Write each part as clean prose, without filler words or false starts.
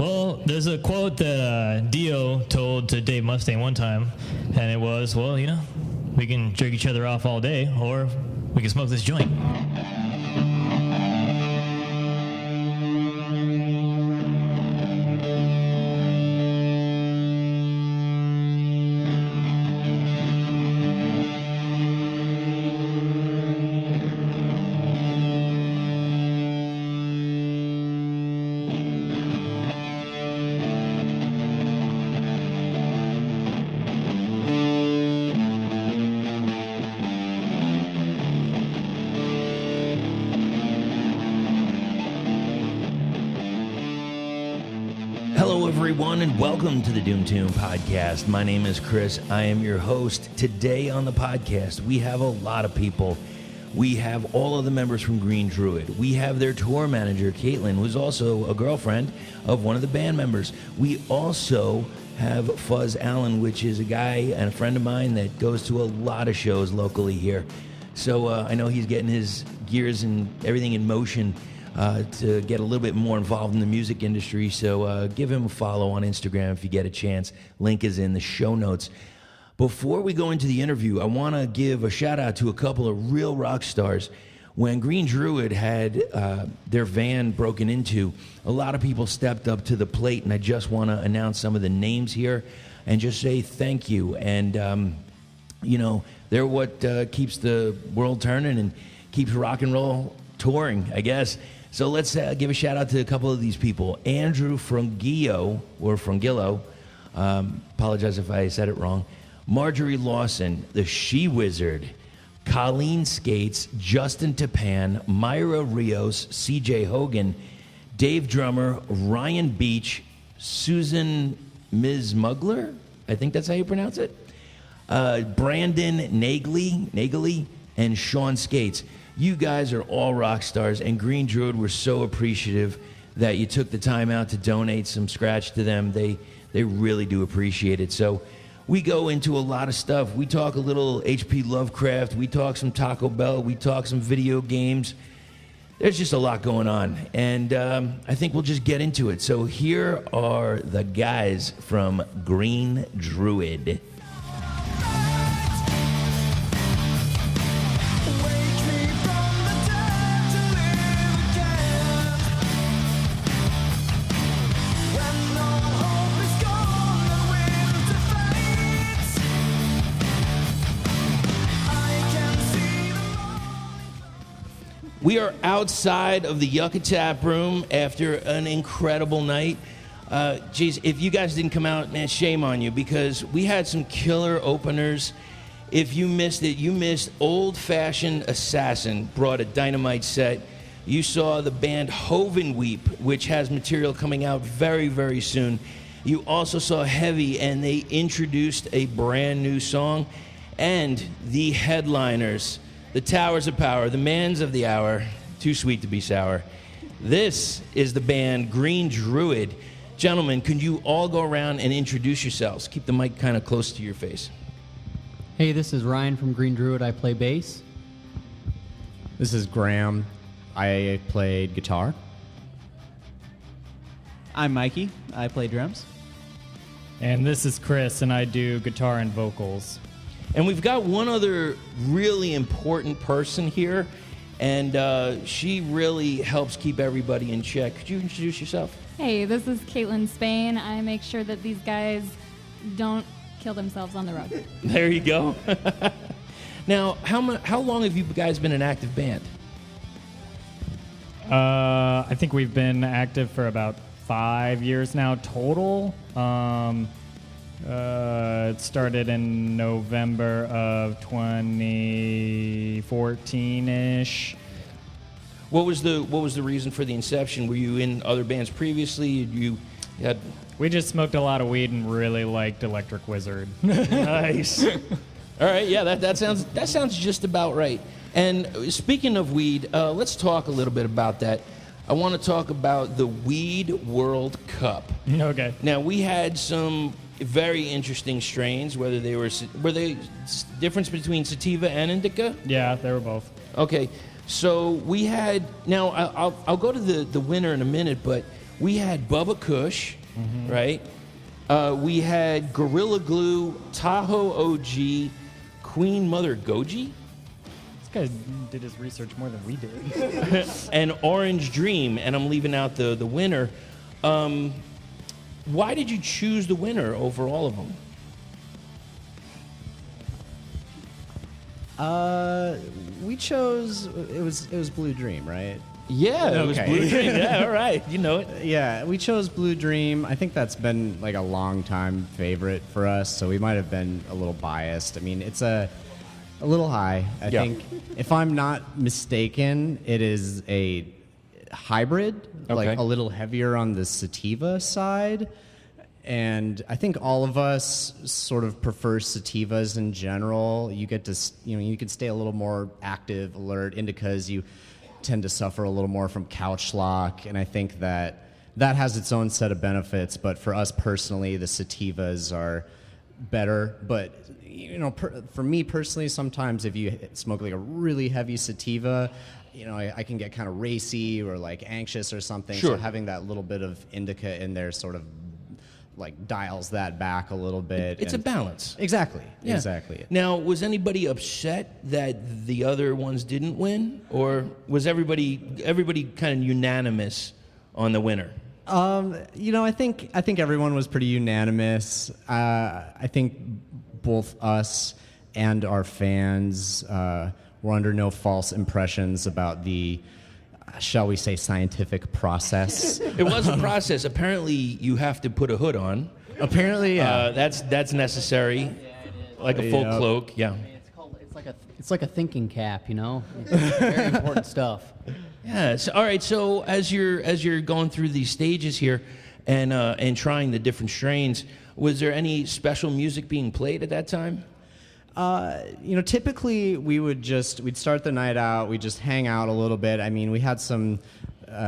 Well, there's a quote that Dio told to Dave Mustaine one time, and it was, well, you know, we can jerk each other off all day, or we can smoke this joint. And welcome to the Doom Podcast. My name is Chris. I am your host. Today on the podcast, we have a lot of people. We have all of the members from Green Druid. We have their tour manager, Caitlin, who's also a girlfriend of one of the band members. We also have Fuzz Allen, which is a guy and a friend of mine that goes to a lot of shows locally here. So I know he's getting his gears and everything in motion to get a little bit more involved in the music industry. So give him a follow on Instagram if you get a chance. Link is in the show notes. Before we go into the interview, I want to give a shout out to a couple of real rock stars. When Green Druid had their van broken into, a lot of people stepped up to the plate, and I just want to announce some of the names here and just say thank you. And, you know, they're what keeps the world turning and keeps rock and roll touring, I guess. So let's give a shout out to a couple of these people. Andrew Frongillo, apologize if I said it wrong. Marjorie Lawson, the She Wizard. Colleen Skates, Justin Tappan, Myra Rios, CJ Hogan, Dave Drummer, Ryan Beach, Susan Msmugler, I think that's how you pronounce it. Brandon Naegely, and Sean Skates. You guys are all rock stars, and Green Druid were so appreciative that you took the time out to donate some scratch to them. They really do appreciate it. So we go into a lot of stuff. We talk a little H.P. Lovecraft. We talk some Taco Bell. We talk some video games. There's just a lot going on, and I think we'll just get into it. So here are the guys from Green Druid. We are outside of the Yucca Tap Room after an incredible night. Geez, if you guys didn't come out, man, shame on you, because we had some killer openers. If you missed it, you missed Old Fashioned Assassin, brought a dynamite set. You saw the band Hogan Weep, which has material coming out very, very soon. You also saw Heavy, and they introduced a brand new song. And the headliners, the Towers of Power, the Mans of the Hour, too sweet to be sour. This is the band Green Druid. Gentlemen, can you all go around and introduce yourselves? Keep the mic kind of close to your face. Hey, this is Ryan from Green Druid. I play bass. This is Graham. I played guitar. I'm Mikey. I play drums. And this is Chris, and I do guitar and vocals. And we've got one other really important person here, and she really helps keep everybody in check. Could you introduce yourself? Hey, this is Caitlin Spain. I make sure that these guys don't kill themselves on the road. There you go. Now, how long have you guys been an active band? I think we've been active for about 5 years now total. It started in November of 2014-ish. What was the reason for the inception? Were you in other bands previously? You had... We just smoked a lot of weed and really liked Electric Wizard. Nice. All right, yeah, that sounds just about right. And speaking of weed, let's talk a little bit about that. I want to talk about the Weed World Cup. Okay. Now, we had some very interesting strains. Were they difference between sativa and indica? Yeah, they were both. Okay, so we had. Now I'll go to the winner in a minute, but We had Bubba Kush, right? We had Gorilla Glue, Tahoe OG, Queen Mother Goji, This guy did his research more than we did. and Orange Dream, and I'm leaving out the winner. Why did you choose the winner over all of them? We chose it was Blue Dream, right? Yeah, it was Okay. Blue Dream. Yeah, all right. You know it. Yeah, we chose Blue Dream. I think that's been like a long time favorite for us, so we might have been a little biased. I mean, it's a little high. I think if I'm not mistaken, it is a hybrid, like Okay. a little heavier on the sativa side. And I think all of us sort of prefer sativas in general. You get to, you can stay a little more active, alert. Indicas, you tend to suffer a little more from couch lock, and I think that has its own set of benefits. But for us personally, the sativas are better. But for me personally, sometimes if you smoke like a really heavy sativa, I can get kind of racy or like anxious or something. Sure. So having that little bit of indica in there sort of like dials that back a little bit. It's a balance. Exactly. Yeah. Exactly. Now, was anybody upset that the other ones didn't win, or was everybody kind of unanimous on the winner? I think everyone was pretty unanimous. I think both us and our fans were under no false impressions about the, shall we say, scientific process. It was a process. Apparently, you have to put a hood on. Apparently, yeah. That's necessary, like a full Yeah. cloak. Yeah. It's like a thinking cap, It's very important stuff. Yeah. So, all right. So as you're going through these stages here, and trying the different strains, was there any special music being played at that time? Typically we'd start the night out, we'd just hang out a little bit. I mean, we had some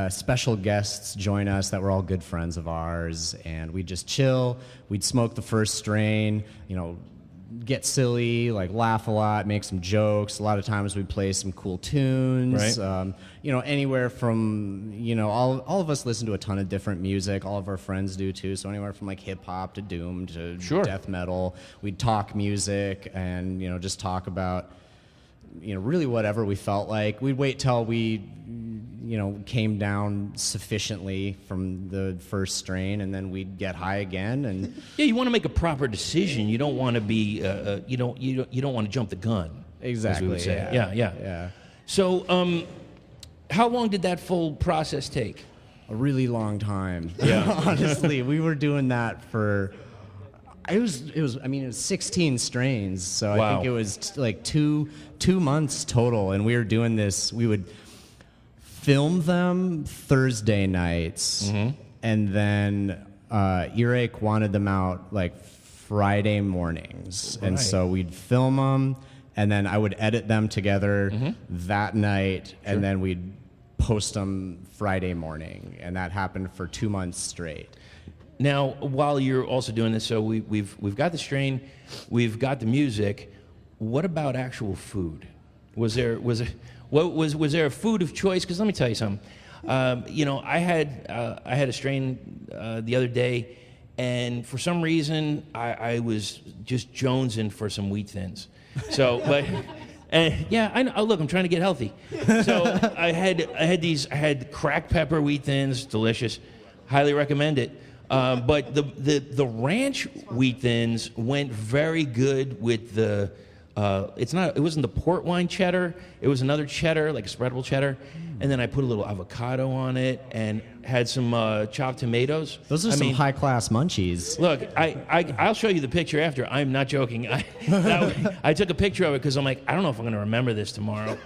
special guests join us that were all good friends of ours, and we'd just chill. We'd smoke the first strain, get silly, like laugh a lot, make some jokes. A lot of times we'd play some cool tunes. Right. Anywhere from, all of us listen to a ton of different music. All of our friends do too. So anywhere from like hip hop to doom to Sure. death metal. We'd talk music and, just talk about, really whatever we felt like. We'd wait till we, came down sufficiently from the first strain, and then we'd get high again. And Yeah, you want to make a proper decision. You don't want to be you don't want to jump the gun. exactly. As we would say. Yeah. So, how long did that full process take? A really long time. Yeah. Honestly, we were doing that for. It was 16 strains, so I Wow. think it was like two months total, and we were doing this. We would film them Thursday nights, and then Earache wanted them out like Friday mornings, and so we'd film them, and then I would edit them together that night, and then we'd post them Friday morning, and that happened for 2 months straight. Now, while you're also doing this, so we've got the strain, we've got the music. What about actual food? Was there a food of choice? Because let me tell you something. I had a strain the other day, and for some reason I was just jonesing for some wheat thins. So, but. Yeah, I know. Oh, look, I'm trying to get healthy. So I had cracked pepper wheat thins, delicious. Highly recommend it. But the ranch wheat thins went very good with the. It wasn't the port wine cheddar. It was another cheddar, like a spreadable cheddar, and then I put a little avocado on it and had some chopped tomatoes. Those are some high-class munchies. Look, I'll show you the picture after. I'm not joking. I took a picture of it because I'm like, I don't know if I'm going to remember this tomorrow,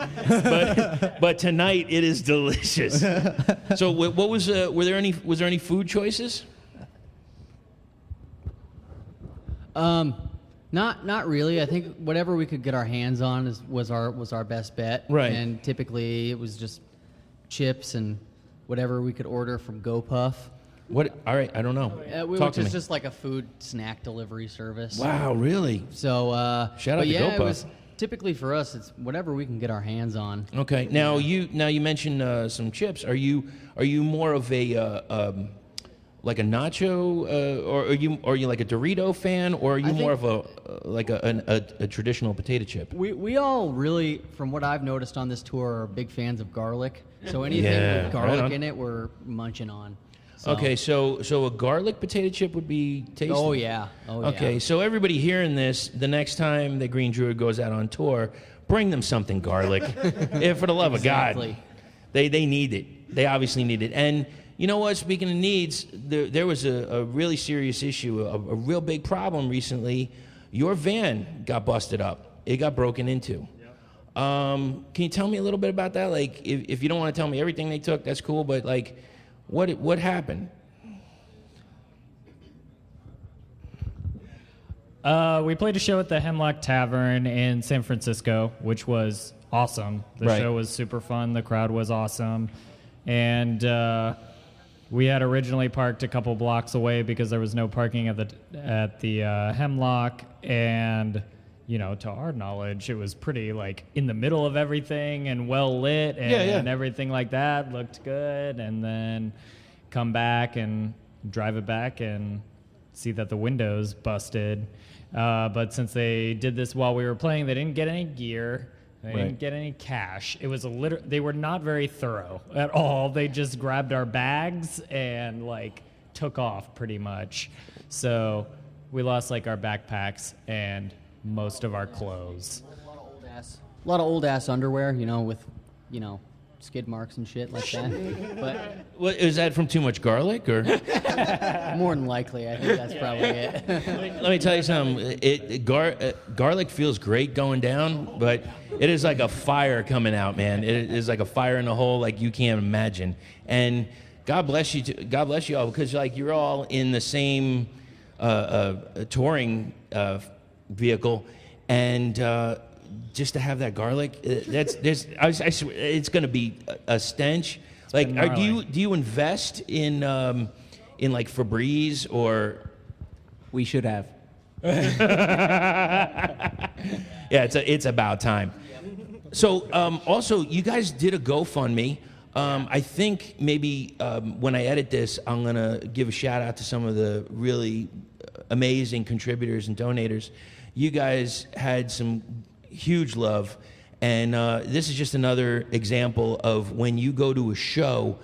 but tonight it is delicious. So, what was was there any food choices? Not really. I think whatever we could get our hands on was our best bet. Right. And typically it was just chips and whatever we could order from GoPuff. What? All right, I don't know. Talk Which to is me. just like a food snack delivery service. Wow, really? So Shout out but to yeah, GoPuff. it was typically for us, it's whatever we can get our hands on. Okay. Now you mentioned some chips. Are you more of a like a nacho, or are you like a Dorito fan, or are you more of a traditional potato chip? We all really, from what I've noticed on this tour, are big fans of garlic. So anything with garlic right in it, we're munching on. So. Okay, so a garlic potato chip would be tasty. Oh yeah. Okay, so everybody hearing this, the next time the Green Druid goes out on tour, bring them something garlic. Yeah, for the love of God, they need it. They obviously need it. And you know what? Speaking of needs, there was a really serious issue, a real big problem recently. Your van got busted up. It got broken into. Can you tell me a little bit about that? Like, if you don't want to tell me everything they took, that's cool. But like, what happened? We played a show at the Hemlock Tavern in San Francisco, which was awesome. The show was super fun. The crowd was awesome. And we had originally parked a couple blocks away because there was no parking at the Hemlock. And, you know, to our knowledge, it was pretty, like, in the middle of everything and well lit and everything like that. Looked good. And then come back and drive it back and see that the window's busted. But since they did this while we were playing, they didn't get any gear. They didn't get any cash. It was they were not very thorough at all. They just grabbed our bags and like took off pretty much. So we lost like our backpacks and most of our clothes. A lot of old ass underwear, you know, with, you know, skid marks and shit like that. But What, is that from too much garlic, or? more than likely, I think that's probably it. Let me tell you something. Garlic feels great going down, but it is like a fire coming out, man. It is like a fire in a hole like you can't imagine. And God bless you. God bless you all, because like you're all in the same touring vehicle, and just to have that garlic, I swear, it's going to be a stench. Like, do you invest in like Febreze or? We should have. Yeah, it's about time. So also, you guys did a GoFundMe. I think maybe when I edit this, I'm gonna give a shout out to some of the really amazing contributors and donators. You guys had some huge love, and this is just another example of when you go to a show,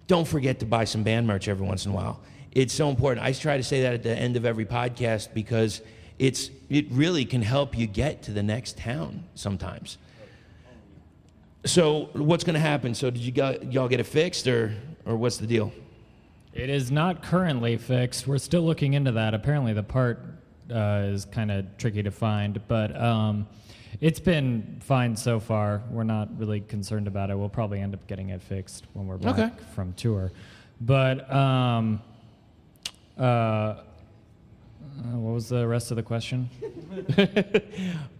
don't forget to buy some band merch every once in a while. It's so important. I try to say that at the end of every podcast because it really can help you get to the next town sometimes. So what's going to happen? So did y'all get it fixed, or what's the deal? It is not currently fixed. We're still looking into that. Apparently the part is kind of tricky to find, but it's been fine so far. We're not really concerned about it. We'll probably end up getting it fixed when we're back from tour. But what was the rest of the question?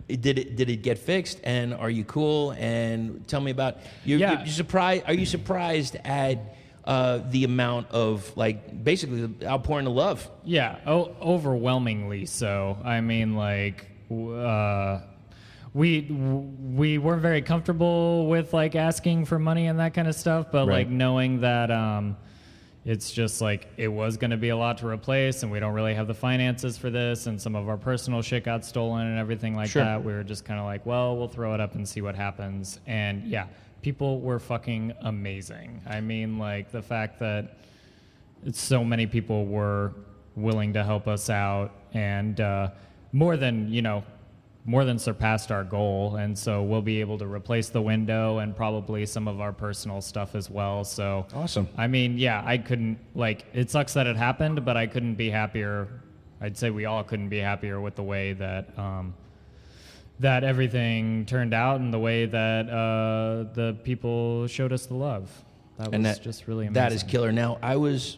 Did it get fixed, and are you cool? And tell me about you're surprised. Are you surprised at the amount of, like, basically the outpouring of love? Yeah, overwhelmingly so. I mean, like, we weren't very comfortable with like asking for money and that kind of stuff, but like knowing that it's just like it was going to be a lot to replace, and we don't really have the finances for this, and some of our personal shit got stolen and everything like that. We were just kind of like, well, we'll throw it up and see what happens. And yeah, people were fucking amazing. I mean, like, the fact that so many people were willing to help us out, and more than surpassed our goal. And so we'll be able to replace the window and probably some of our personal stuff as well. So awesome. I mean, yeah, I couldn't, like, it sucks that it happened, but I couldn't be happier. I'd say we all couldn't be happier with the way that that everything turned out, and the way that the people showed us the love. That was just really amazing. That is killer. Now, I was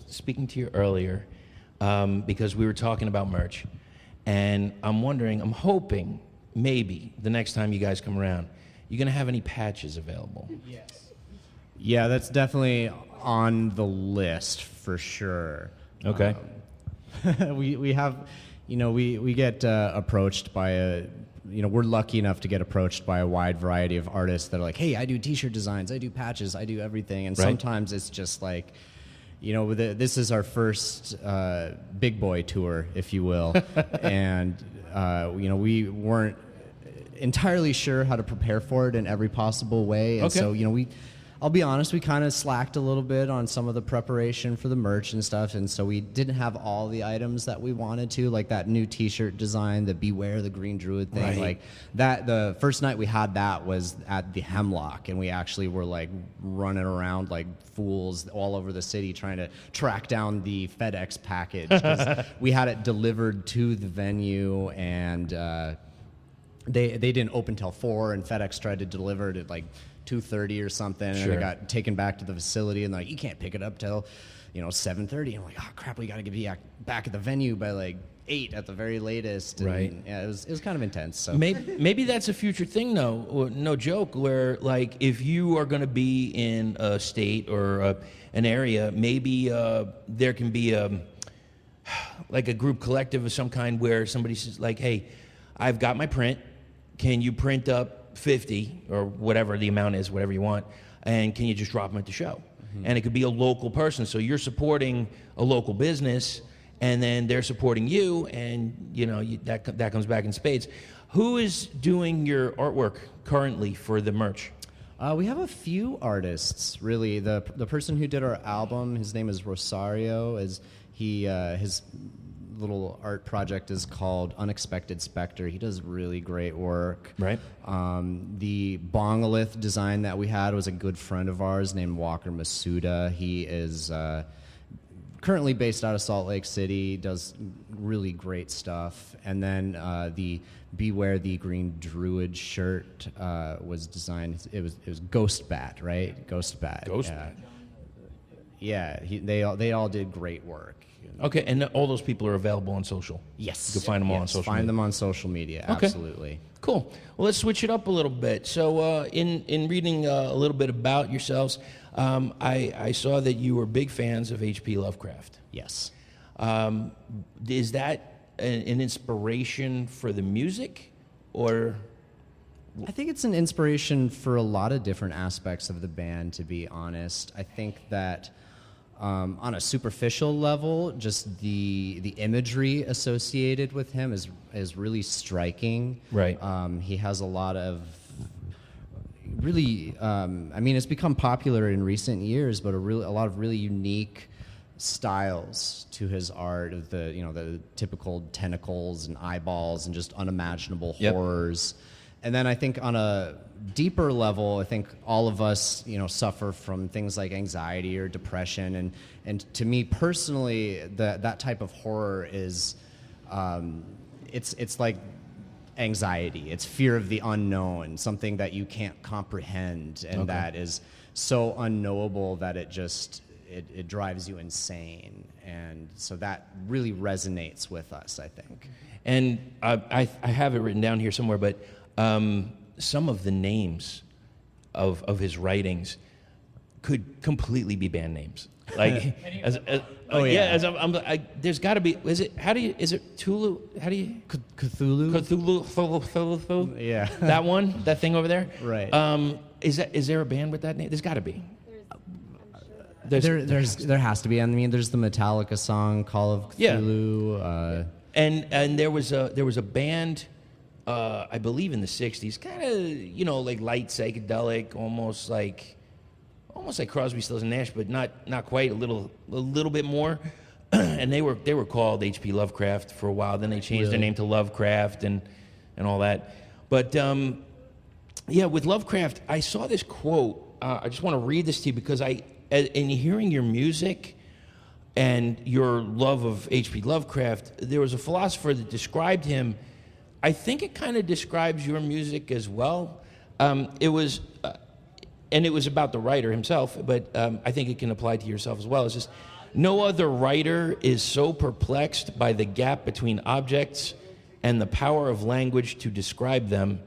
speaking to you earlier because we were talking about merch. And I'm hoping, maybe, the next time you guys come around, you're going to have any patches available. Yes. Yeah, that's definitely on the list for sure. Okay. We have, we get approached by we're lucky enough to get approached by a wide variety of artists that are like, hey, I do T-shirt designs, I do patches, I do everything. And sometimes it's just like, this is our first big boy tour, if you will. And, we weren't entirely sure how to prepare for it in every possible way. And so, I'll be honest, we kind of slacked a little bit on some of the preparation for the merch and stuff, and so we didn't have all the items that we wanted to, like that new T-shirt design, the Beware the Green Druid thing. Right. Like that, the first night we had that was at the Hemlock, and we actually were like running around like fools all over the city trying to track down the FedEx package, 'cause we had it delivered to the venue, and they didn't open till 4, and FedEx tried to deliver it at like 2:30 or something, and it got taken back to the facility, and they're like, you can't pick it up till 7:30. And I'm like, oh crap, we got to be back at the venue by like 8 at the very latest. And, right. Yeah, it was kind of intense. So maybe that's a future thing, though. Or, no joke. Where like if you are going to be in a state or an area, maybe there can be like a group collective of some kind where somebody says like, hey, I've got my print. Can you print up 50 or whatever the amount is, whatever you want, and can you just drop them at the show? And it could be a local person, so you're supporting a local business, and then they're supporting you, and that comes back in spades. Who is doing your artwork currently for the merch? We have a few artists, really. The person who did our album, his name is Rosario. His little art project is called Unexpected Spectre. He does really great work. Right. The Bongalith design that we had was a good friend of ours named Walker Masuda. He is currently based out of Salt Lake City, does really great stuff. And then the Beware the Green Druid shirt was designed. It was Ghost Bat, right? Ghost Bat. Ghost Bat. Yeah, they all did great work. Okay, and all those people are available on social? Yes. You can find them all on social media? Find them on social media, Okay. absolutely. Cool. Well, let's switch it up a little bit. So in reading a little bit about yourselves, I saw that you were big fans of H.P. Lovecraft. Yes. Is that an inspiration for the music, or? I think it's an inspiration for a lot of different aspects of the band, to be honest. I think that on a superficial level, just the imagery associated with him is really striking. Right. He has a lot of really, it's become popular in recent years, but a lot of really unique styles to his art, of the typical tentacles and eyeballs and just unimaginable horrors. And then I think on a deeper level, I think all of us, suffer from things like anxiety or depression, and to me personally, that type of horror is, it's like anxiety. It's fear of the unknown, something that you can't comprehend, and that is so unknowable that it drives you insane, and so that really resonates with us, I think. And I have it written down here somewhere, but some of the names of his writings could completely be band names. Like, there's got to be. Is it Tulu? How do you? Cthulhu. Cthulhu. Yeah. That one, that thing over there. Right. Is there a band with that name? There's got to be. There has to be. I mean, there's the Metallica song Call of Cthulhu. Yeah. And there was a band. I believe in the '60s, kind of like light psychedelic, almost like Crosby, Stills and Nash, but not quite. A little bit more. And they were called H.P. Lovecraft for a while. Then they changed their name to Lovecraft and all that. But with Lovecraft, I saw this quote. I just want to read this to you because in hearing your music and your love of H.P. Lovecraft, there was a philosopher that described him. I think it kind of describes your music as well. It was about the writer himself, but I think it can apply to yourself as well. It's just, no other writer is so perplexed by the gap between objects and the power of language to describe them,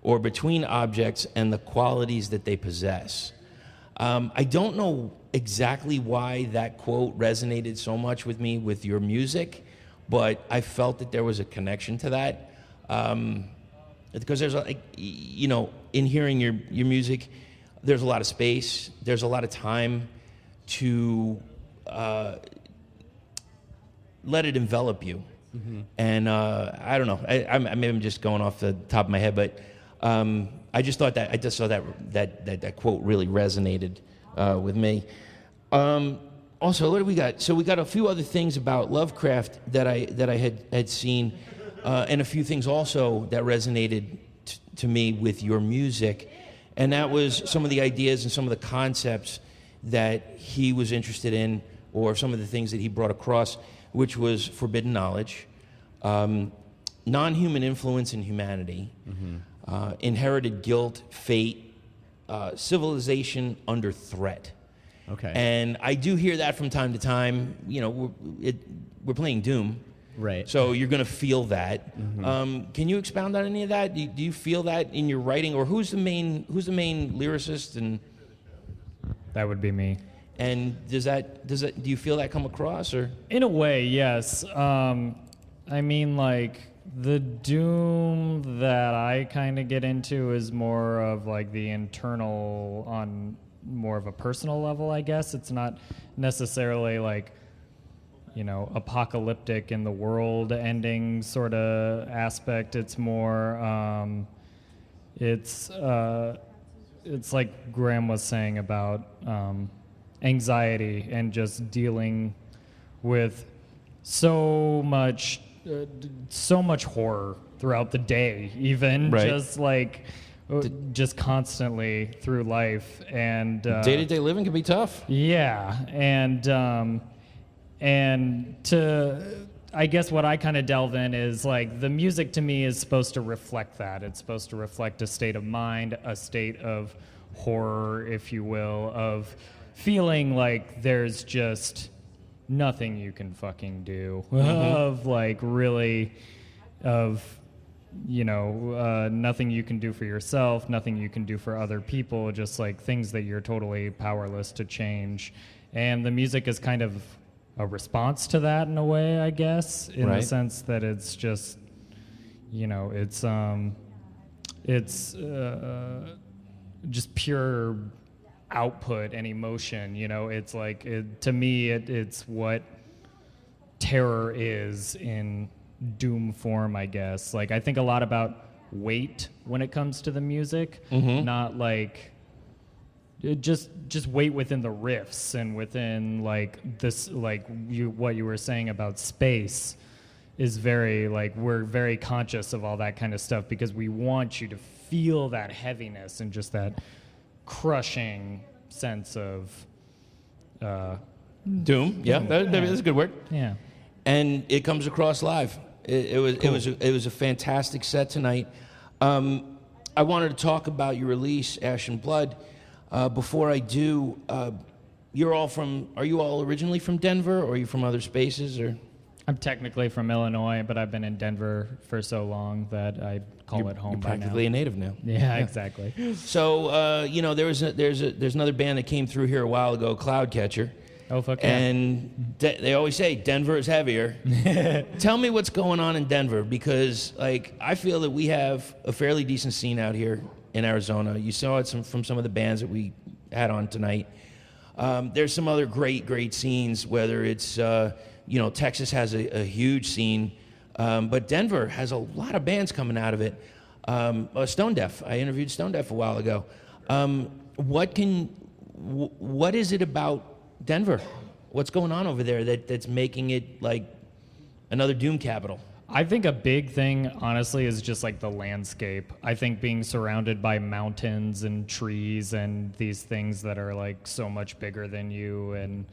or between objects and the qualities that they possess. I don't know exactly why that quote resonated so much with me with your music, but I felt that there was a connection to that. Because there's, in hearing your music, there's a lot of space, there's a lot of time to let it envelop you. Mm-hmm. And I don't know, maybe I'm just going off the top of my head, but I just thought that, I just saw that quote really resonated with me. Also, what do we got? So we got a few other things about Lovecraft that I had seen, and a few things also that resonated to me with your music, and that was some of the ideas and some of the concepts that he was interested in, or some of the things that he brought across, which was forbidden knowledge, non-human influence in humanity, inherited guilt, fate, civilization under threat. Okay. And I do hear that from time to time. We're playing Doom, right? So you're going to feel that. Mm-hmm. Can you expound on any of that? Do you feel that in your writing, or who's the main lyricist? And that would be me. And do you feel that come across, or? In a way, yes. I mean, like, the Doom that I kind of get into is more of like the internal, on more of a personal level, I guess. It's not necessarily like, apocalyptic in the world ending sort of aspect. It's more, it's like Graham was saying about anxiety and just dealing with so much horror throughout the day, even right. Just constantly through life, and day-to-day living can be tough. Yeah, and I guess what I kind of delve in is like the music to me is supposed to reflect that. It's supposed to reflect a state of mind, a state of horror, if you will, of feeling like there's just nothing you can fucking do, of like really, of nothing you can do for yourself, nothing you can do for other people, just like things that you're totally powerless to change. And the music is kind of a response to that in a way, I guess, in the sense that it's just, it's just pure output and emotion. It's like, to me, it's what terror is in Doom form, I guess. Like, I think a lot about weight when it comes to the music, not like just weight within the riffs and within like this, like what you were saying about space is very like, we're very conscious of all that kind of stuff because we want you to feel that heaviness and just that crushing sense of Doom. Yeah, that's a good word. Yeah, and it comes across live. It was a fantastic set tonight. I wanted to talk about your release, Ashen Blood. Before I do, are you all originally from Denver, or are you from other spaces, or? I'm technically from Illinois, but I've been in Denver for so long that I call it home by now. You're practically a native now. Yeah, exactly. So, there's another band that came through here a while ago, Cloudcatcher. Oh, fuck yeah. And they always say Denver is heavier. Tell me what's going on in Denver, because like I feel that we have a fairly decent scene out here in Arizona. You saw it from some of the bands that we had on tonight. There's some other great scenes, whether it's, Texas has a huge scene, but Denver has a lot of bands coming out of it. Stone Deaf, I interviewed Stone Deaf a while ago. What is it about Denver? What's going on over there that's making it like another Doom capital? I think a big thing, honestly, is just like the landscape. I think being surrounded by mountains and trees and these things that are like so much bigger than you, and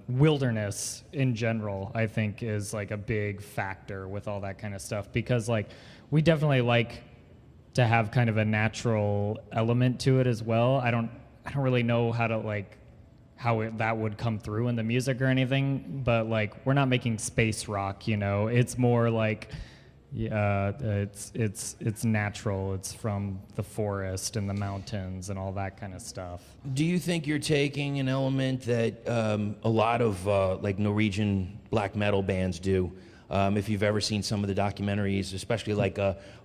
wilderness in general, I think is like a big factor with all that kind of stuff, because like we definitely like to have kind of a natural element to it as well. I don't really know how that would come through in the music or anything, but like we're not making space rock, it's more like Yeah, it's natural. It's from the forest and the mountains and all that kind of stuff. Do you think you're taking an element that a lot of like Norwegian black metal bands do? If you've ever seen some of the documentaries, especially like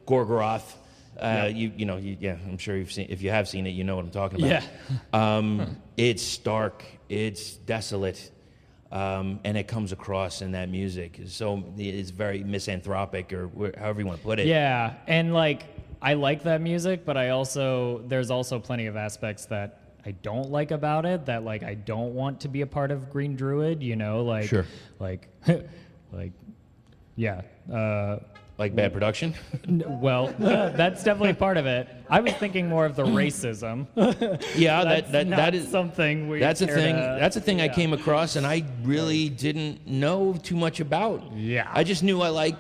Gorgoroth, I'm sure you've seen. If you have seen it, you know what I'm talking about. Yeah. It's stark. It's desolate. And it comes across in that music. So it's very misanthropic, or however you want to put it. Yeah, and like I like that music, but there's also plenty of aspects that I don't like about it. That like I don't want to be a part of Green Druid. Like sure. like yeah. Like bad production? Well, that's definitely part of it. I was thinking more of the racism. Yeah, that is something we. That's a thing. That's a thing yeah. I came across, and I really didn't know too much about. Yeah. I just knew I liked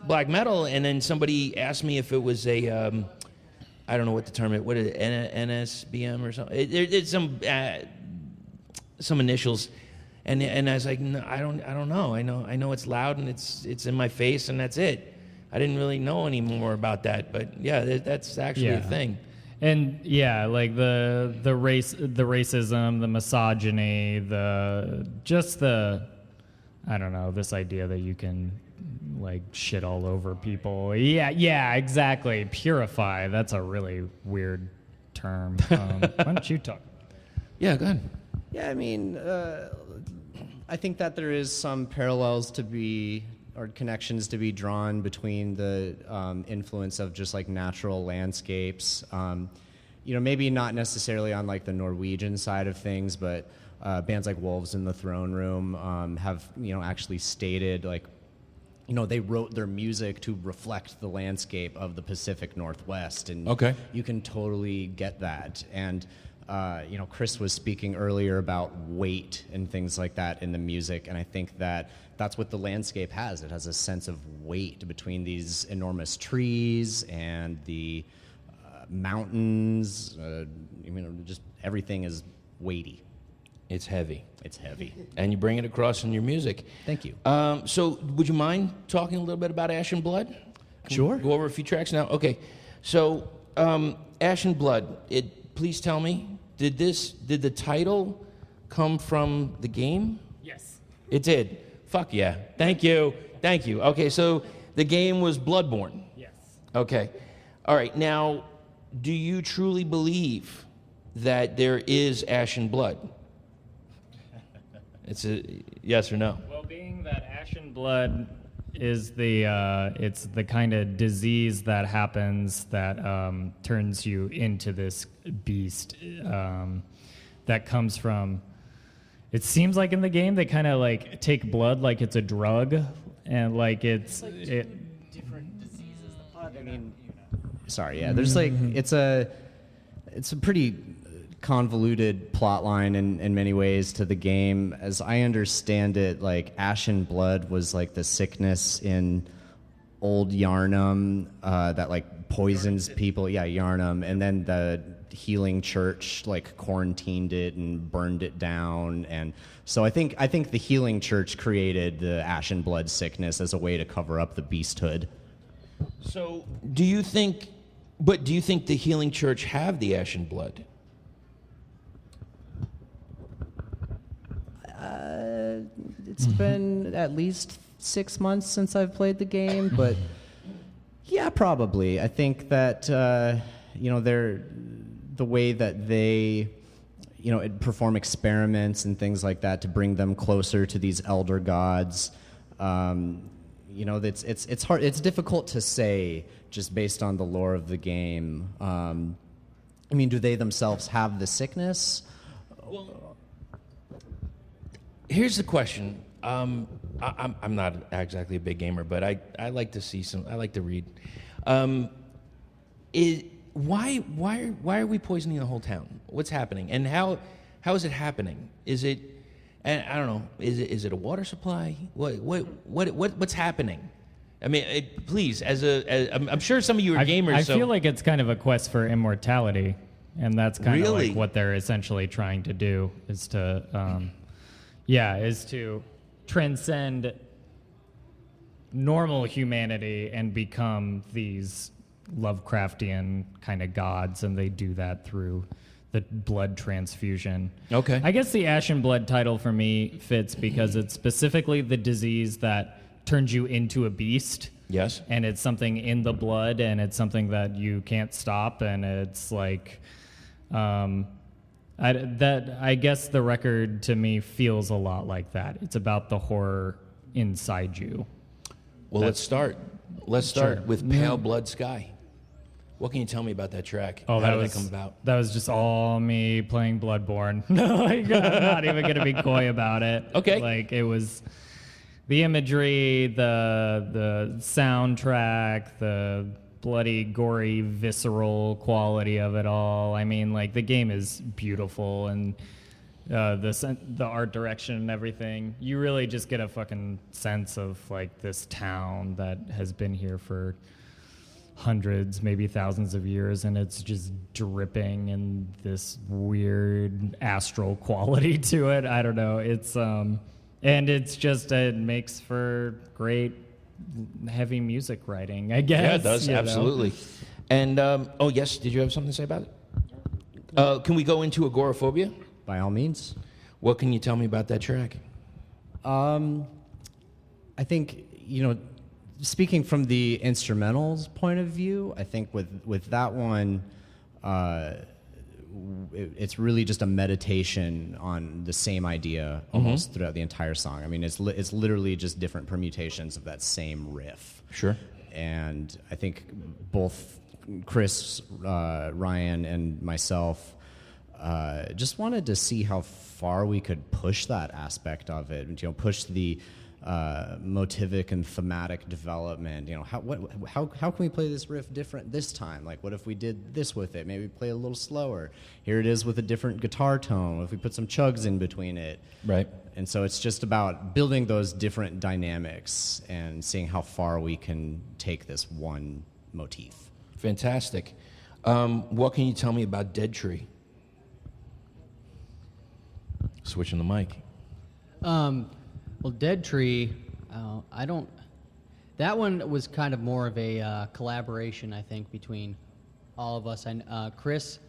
black metal, and then somebody asked me if it was a, I don't know what the term is. What is it? NSBM or something? It's some initials. And I was like, no, I don't know. I know it's loud and it's in my face, and that's it. I didn't really know any more about that, but yeah, that's actually a thing. And yeah, like the racism, the misogyny, I don't know, this idea that you can like shit all over people. Yeah, exactly. Purify. That's a really weird term. Why don't you talk? Yeah, go ahead. Yeah, I mean, I think that there is some parallels to be, or connections to be drawn between the influence of just like natural landscapes. Maybe not necessarily on like the Norwegian side of things, but bands like Wolves in the Throne Room have actually stated like, they wrote their music to reflect the landscape of the Pacific Northwest, and you can totally get that. And Chris was speaking earlier about weight and things like that in the music, and I think that that's what the landscape has. It has a sense of weight between these enormous trees and the mountains. Just everything is weighty. It's heavy. It's heavy. And you bring it across in your music. Thank you. So would you mind talking a little bit about Ashen Blood? Sure. Go over a few tracks now? Okay. So Ashen Blood, please tell me, did the title come from the game? Yes. It did. Fuck yeah. Thank you. Okay, so the game was Bloodborne. Yes. Okay. All right. Now, do you truly believe that there is Ashen Blood? It's a yes or no. Well, being that Ashen Blood is it's the kind of disease that happens that turns you into this beast that comes from. It seems like in the game they kind of like take blood like it's a drug, and like it's different diseases. Sorry, yeah. There's like it's a pretty convoluted plot line in many ways to the game. As I understand it, like Ashen Blood was like the sickness in old Yarnum that like poisons people. Yeah, Yarnum, and then the Healing Church like quarantined it and burned it down, and so I think the Healing Church created the Ashen Blood sickness as a way to cover up the beasthood. So, do you think the Healing Church have the Ashen Blood? It's been at least 6 months since I've played the game, but yeah, probably. I think that they're the way that they perform experiments and things like that to bring them closer to these elder gods. It's hard. It's difficult to say just based on the lore of the game. Do they themselves have the sickness? Well, here's the question. I'm not exactly a big gamer, but I like to see some. I like to read. Why are we poisoning the whole town? What's happening, and how is it happening? Is it? And I don't know. Is it a water supply? What's happening? I mean, please, I'm sure some of you are gamers. I feel like it's kind of a quest for immortality, and that's kind of like what they're essentially trying to do is to transcend normal humanity and become these Lovecraftian kind of gods, and they do that through the blood transfusion. Okay. I guess the Ashen Blood title for me fits because it's specifically the disease that turns you into a beast. Yes. And it's something in the blood, and it's something that you can't stop, and it's like, I guess the record to me feels a lot like that. It's about the horror inside you. Well, let's start. Let's start Sure. with Pale Blood Sky. What can you tell me about that track? Oh, How did that come about? That was just all me playing Bloodborne. Like, I'm not even going to be coy about it. Okay. Like, it was the imagery, the soundtrack, the bloody, gory, visceral quality of it all. I mean, like, the game is beautiful, and the art direction and everything. You really just get a fucking sense of, like, this town that has been here for hundreds, maybe thousands of years, and it's just dripping in this weird astral quality to it. I don't know. It's and it's just it makes for great heavy music writing, I guess. Yeah, it does, you know? absolutely. And oh yes, did you have something to say about it? Can we go into Agoraphobia? By all means. What can you tell me about that track? I think, speaking from the instrumental's point of view, I think with that one, it's really just a meditation on the same idea almost throughout the entire song. I mean, it's literally just different permutations of that same riff. Sure. And I think both Chris, Ryan, and myself just wanted to see how far we could push that aspect of it. Push the motivic and thematic development. How can we play this riff different this time? Like, what if we did this with it? Maybe play a little slower. Here it is with a different guitar tone. What if we put some chugs in between it? Right. And so it's just about building those different dynamics and seeing how far we can take this one motif. Fantastic. What can you tell me about Dead Tree? Switching the mic. Well, Dead Tree, that one was kind of more of a collaboration, I think, between all of us. And Chris,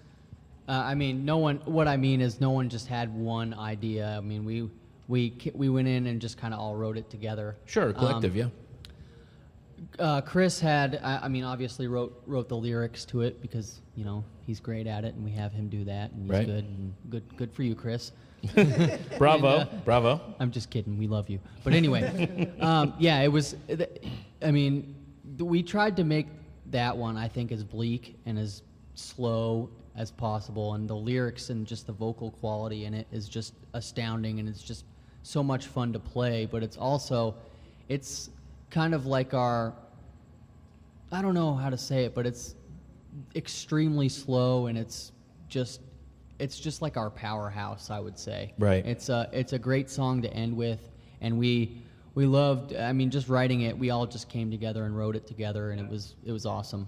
no one just had one idea. I mean, we went in and just kind of all wrote it together. Sure, collective, yeah. Chris had, obviously wrote the lyrics to it because, he's great at it, and we have him do that, and he's Right. good, and good for you, Chris. Bravo, And, bravo. I'm just kidding. We love you. But anyway, it was. We tried to make that one, I think, as bleak and as slow as possible, and the lyrics and just the vocal quality in it is just astounding, and it's just so much fun to play. But it's kind of like I don't know how to say it, but it's extremely slow, and it's just like our powerhouse, I would say. Right. It's a great song to end with, and we loved. Just writing it, we all just came together and wrote it together, and it was awesome.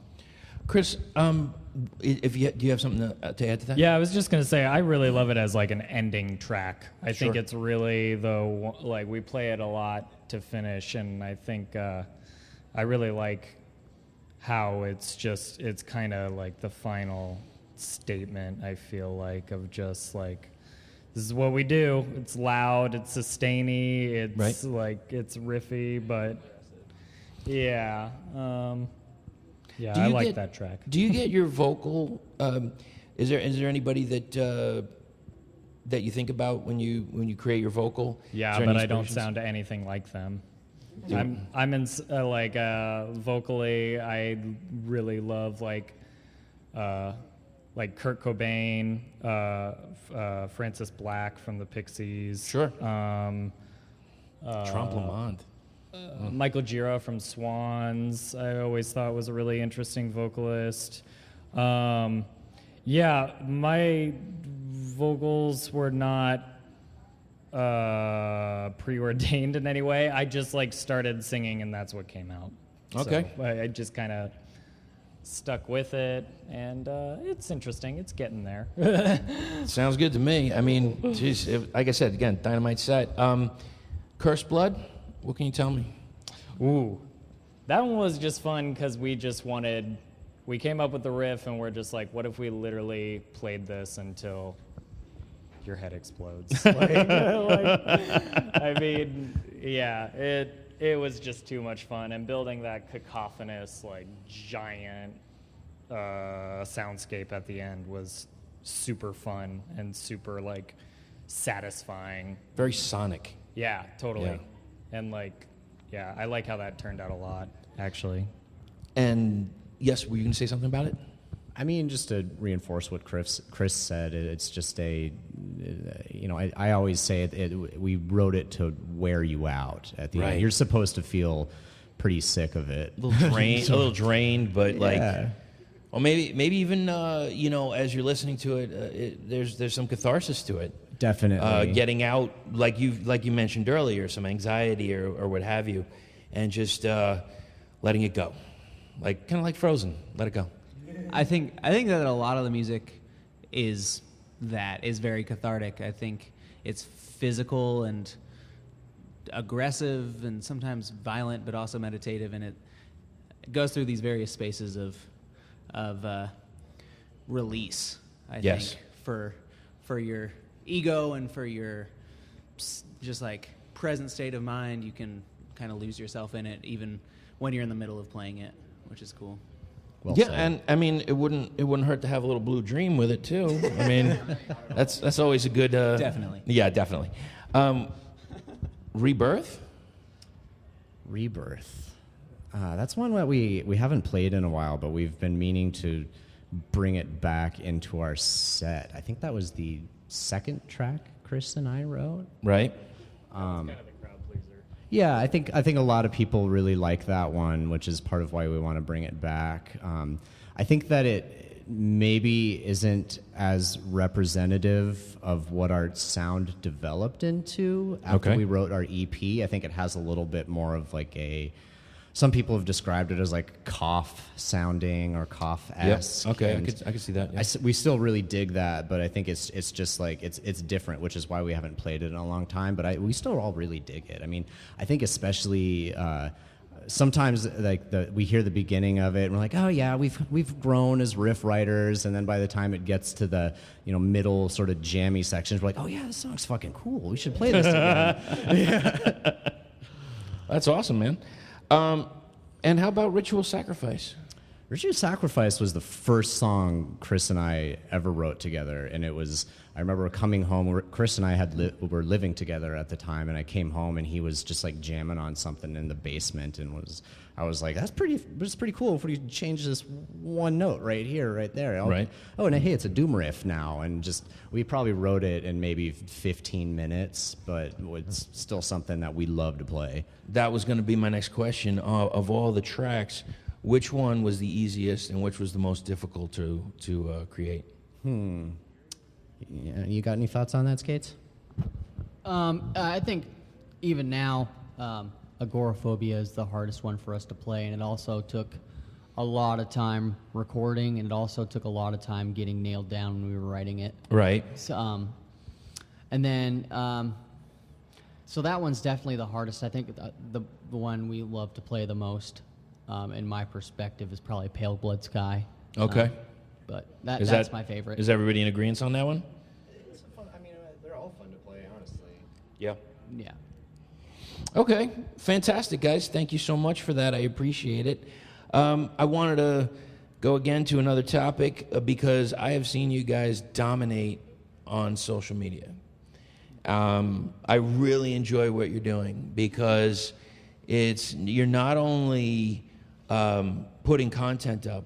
Chris, do you have something to add to that? Yeah, I was just going to say, I really love it as like an ending track. I think it's really we play it a lot to finish, and I think I really like how it's kind of like the final statement, I feel like, of just like, this is what we do. It's loud, it's sustainy, it's like, it's riffy, but yeah. I like that track. Do you get your vocal? Is there anybody that you think about when you create your vocal? Yeah, but I don't sound anything like them. I'm in vocally. I really love like Kurt Cobain, Francis Black from the Pixies. Sure. Trompe-la-monde. Michael Gira from Swans, I always thought was a really interesting vocalist. My vocals were not preordained in any way. I just started singing, and that's what came out. Okay. So I just kind of stuck with it, and it's interesting. It's getting there. Sounds good to me. I mean, geez, like I said, again, dynamite set. Cursed Blood, what can you tell me? Ooh, That one was just fun because we came up with the riff and we're just like, what if we literally played this until your head explodes? I mean, yeah, it was just too much fun. And building that cacophonous, giant soundscape at the end was super fun and super, satisfying. Very sonic. Yeah, totally. Yeah. And, I like how that turned out a lot, actually. And yes, were you going to say something about it? I mean, just to reinforce what Chris said, it's just I always say we wrote it to wear you out at the end. You're supposed to feel pretty sick of it. A little drained, but or maybe even, as you're listening to it, there's some catharsis to it. Definitely. Getting out, like you mentioned earlier, some anxiety or what have you, and just letting it go. Kind of like Frozen, let it go. I think that a lot of the music is very cathartic. I think it's physical and aggressive and sometimes violent, but also meditative, and it goes through these various spaces of release. I think for your ego and for your just present state of mind, you can kind of lose yourself in it, even when you're in the middle of playing it, which is cool. Well said. And I mean, it wouldn't hurt to have a little Blue Dream with it too. I mean, that's always a good. Definitely. Yeah, definitely. Rebirth. That's one that we haven't played in a while, but we've been meaning to bring it back into our set. I think that was the second track Chris and I wrote. Right. Kind of the crowd pleaser. Yeah, I think a lot of people really like that one, which is part of why we want to bring it back. I think that it maybe isn't as representative of what our sound developed into after we wrote our EP. I think it has a little bit more of some people have described it as cough sounding or cough-esque. Yep. Okay, I could see that. Yeah. We still really dig that, but I think it's just it's different, which is why we haven't played it in a long time. But we still all really dig it. I mean, I think especially sometimes we hear the beginning of it and we're like, oh yeah, we've grown as riff writers, and then by the time it gets to the middle sort of jammy sections, we're like, oh yeah, this song's fucking cool. We should play this again. That's awesome, man. And how about Ritual Sacrifice? Ritual Sacrifice was the first song Chris and I ever wrote together, and I remember coming home. Chris and I were living together at the time, and I came home and he was just jamming on something in the basement, and I was like, that's pretty cool if we change this one note right here, right there. Right. Oh, and hey, it's a doom riff now, and we probably wrote it in maybe 15 minutes, but it's still something that we love to play. That was going to be my next question. Of all the tracks, which one was the easiest and which was the most difficult to create? Yeah, you got any thoughts on that, Skates? I think even now, Agoraphobia is the hardest one for us to play, and it also took a lot of time recording, and it also took a lot of time getting nailed down when we were writing it. Right. So, and then, so that one's definitely the hardest. I think the one we love to play the most, in my perspective, is probably Pale Blood Sky. Okay. But that's my favorite. Is everybody in agreement on that one? It's fun. I mean, they're all fun to play, honestly. Yeah. Yeah. Okay, fantastic, guys. Thank you so much for that. I appreciate it. I wanted to go again to another topic because I have seen you guys dominate on social media. I really enjoy what you're doing because you're not only putting content up,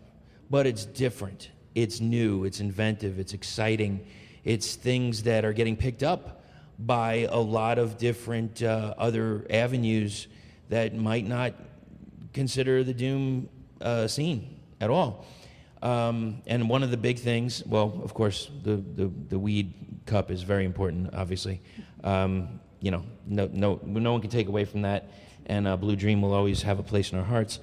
but it's different. It's new. It's inventive. It's exciting. It's things that are getting picked up by a lot of different other avenues that might not consider the Doom scene at all. And one of the big things, well, of course, the weed cup is very important, obviously. No one can take away from that, and Blue Dream will always have a place in our hearts.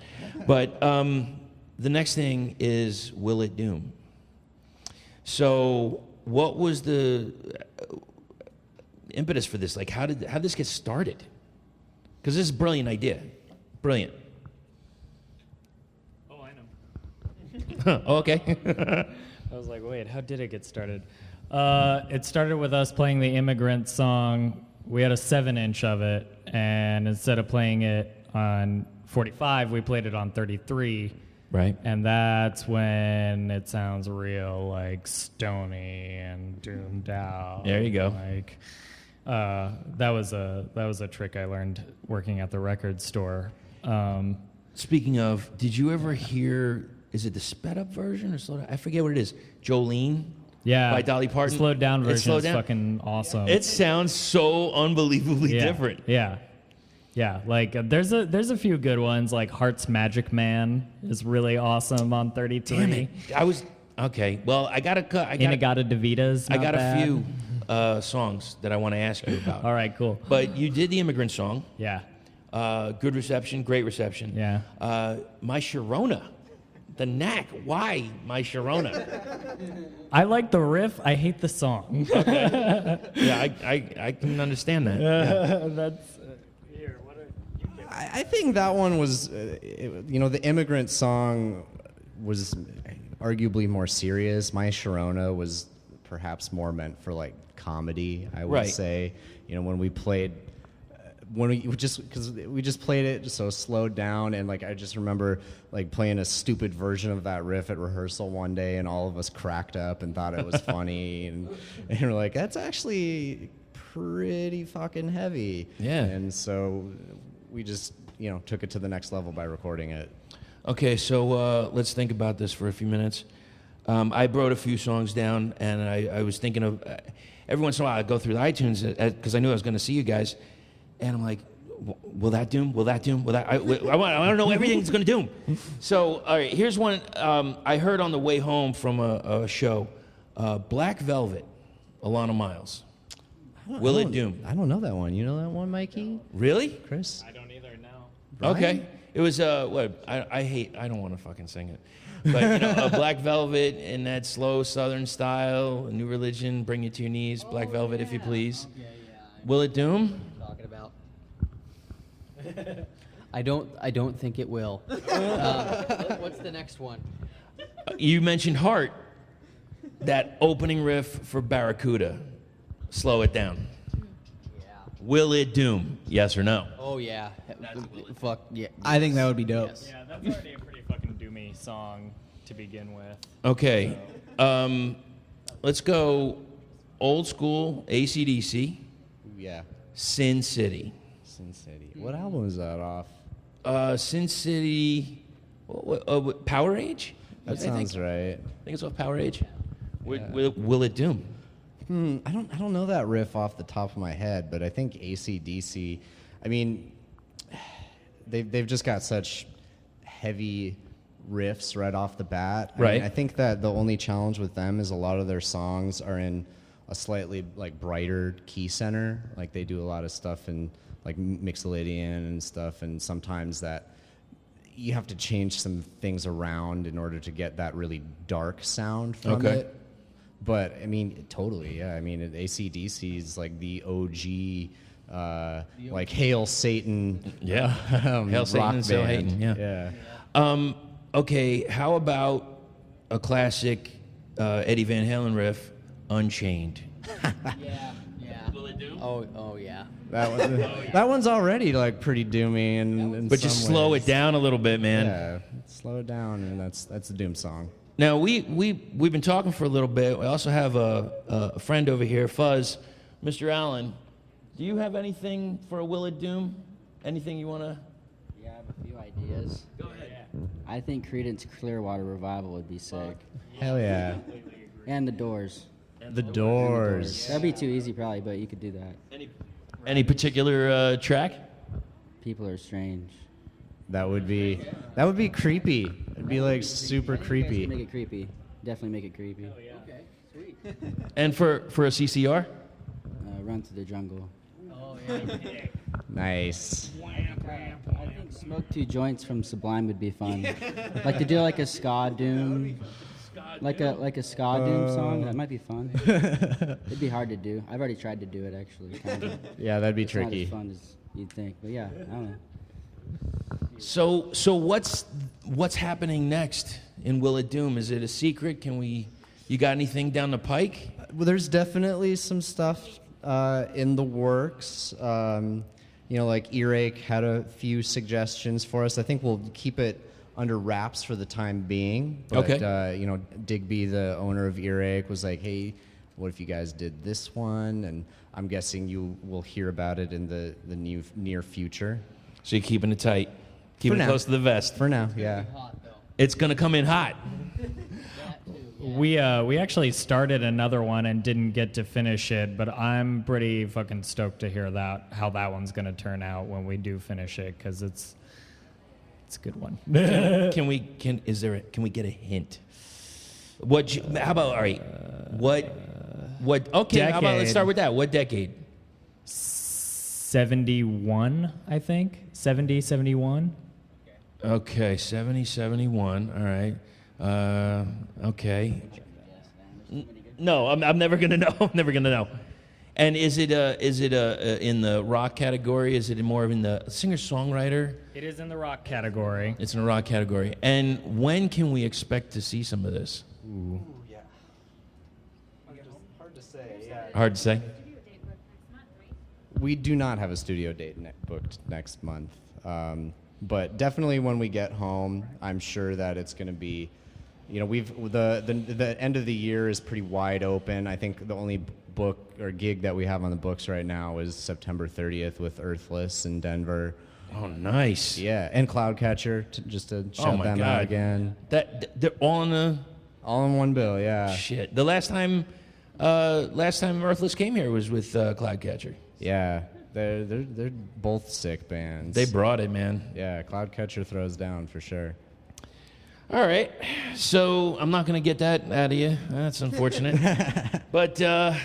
But the next thing is, will it Doom? So what was the impetus for this? How did this get started? Because this is a brilliant idea. Brilliant. Okay. I was like, wait, how did it get started? It started with us playing the Immigrant song. We had a 7-inch of it, and instead of playing it on 45, we played it on 33. Right. And that's when it sounds real like stony and doomed out. There you go. Like that was a trick I learned working at the record store. Speaking of, did you ever hear? Is it the sped up version or slowed down? I forget what it is. Jolene. Yeah. By Dolly Parton. The slowed down It's version slowed is down. fucking awesome. It sounds so unbelievably yeah. different. Yeah. Yeah, like there's a few good ones. Like Heart's Magic Man is really awesome on 33. Damn it! I was okay. Well, I got Inagata Davita's. I got bad. a few songs that I want to ask you about. All right, cool. But you did the Immigrant song. Yeah. Good reception, great reception. Yeah. My Sharona, the knack. Why My Sharona? I like the riff. I hate the song. Okay. Yeah, I can understand that. Yeah. That's. I think that one was, the Immigrant song was arguably more serious. My Sharona was perhaps more meant for like comedy, I would say. When we played, because we just played it so slowed down, and like I just remember like playing a stupid version of that riff at rehearsal one day, and all of us cracked up and thought it was funny, and we're like, that's actually pretty fucking heavy. Yeah. And so we just, took it to the next level by recording it. Okay, so let's think about this for a few minutes. I wrote a few songs down, and I was thinking of every once in a while I'd go through the iTunes because I knew I was going to see you guys, and I'm like, will that doom? Will that doom? Will that? I want to know everything's going to doom. So, all right, here's one I heard on the way home from a show. Black Velvet, Alana Miles. Will it doom? I don't know that one. You know that one, Mikey? Really? Chris? I don't either. No. Brian? Okay. It was what I don't want to fucking sing it, but a Black Velvet in that slow Southern style, a New Religion, Bring You to Your Knees, Black Velvet, if you please. Yeah. Will it doom? Talking about. I don't think it will. What's the next one? You mentioned Heart, that opening riff for Barracuda. Slow it down. Yeah. Will it doom? Yes or no? Oh yeah. Fuck yeah. I think that would be dope. Yes. Yeah, that's already a pretty fucking doomy song to begin with. Okay. Let's go old school AC/DC. Yeah. Sin City. Sin City. What album is that off? Sin City. Power Age? That sounds right. I think it's off Power Age. Will it doom? I don't know that riff off the top of my head, but I think AC/DC. I mean, they've just got such heavy riffs right off the bat. I mean, I think that the only challenge with them is a lot of their songs are in a slightly like brighter key center. Like they do a lot of stuff in like Mixolydian and stuff, and sometimes that you have to change some things around in order to get that really dark sound from it. But I mean, totally, yeah. I mean, AC/DC is like the OG, like Hail Satan, Hail Satan and Hail Hayden, yeah. Okay, how about a classic Eddie Van Halen riff, Unchained? Yeah. Will it do? Oh yeah. That one's already like pretty doomy, and But just slow it down a little bit, man. Yeah, slow it down, and that's the doom song. Now we've been talking for a little bit. We also have a friend over here, Fuzz, Mr. Allen. Do you have anything for a Will It Doom? Anything you want to? Yeah, I have a few ideas. Go ahead. I think Creedence Clearwater Revival would be sick. Hell yeah. And The Doors. The Doors. That'd be too easy probably, but you could do that. Any particular track? People Are Strange. That would be creepy. It'd be like super creepy. Make it creepy. Definitely make it creepy. Okay. Sweet. And for a CCR? Run to the Jungle. Oh yeah. Nice. I think Smoke Two Joints from Sublime would be fun. Like to do like a ska doom. Like a ska doom song. That might be fun. It'd be hard to do. I've already tried to do it actually. Kind of. Yeah, that'd be It's tricky. not as fun as you'd think. But yeah, I don't know. So what's happening next in Will It Doom? Is it a secret? You got anything down the pike? Well, there's definitely some stuff in the works. Like Earache had a few suggestions for us. I think we'll keep it under wraps for the time being. But, Okay. Digby, the owner of Earache, was like, hey, what if you guys did this one? And I'm guessing you will hear about it in the near future. So you're keeping it tight. Keeping it close to the vest. For now, yeah. It's going to come in hot. We actually started another one and didn't get to finish it, but I'm pretty fucking stoked to hear how that one's going to turn out when we do finish it, because it's a good one. Can we get a hint? How about, all right, what, okay, how about let's start with that. What decade? 71, I think. 70, 71. Okay, 70, 71, all right. Okay. No, I'm never gonna know. I'm never gonna know. And is it in the rock category? Is it more in the singer-songwriter? It is in the rock category. It's in the rock category. And when can we expect to see some of this? Ooh, yeah. Hard to say. Yeah. Hard to say. We do not have a studio date booked next month, but definitely when we get home, I'm sure that it's going to be. The end of the year is pretty wide open. I think the only book or gig that we have on the books right now is September 30th with Earthless in Denver. Oh, nice. Yeah, and Cloudcatcher, just to shout them out again. They're all in one bill. Yeah. Shit. The last time Earthless came here was with Cloudcatcher. Yeah, they're both sick bands. They brought it, man. Yeah, Cloudcatcher throws down for sure. All right, so I'm not going to get that out of you. That's unfortunate. But I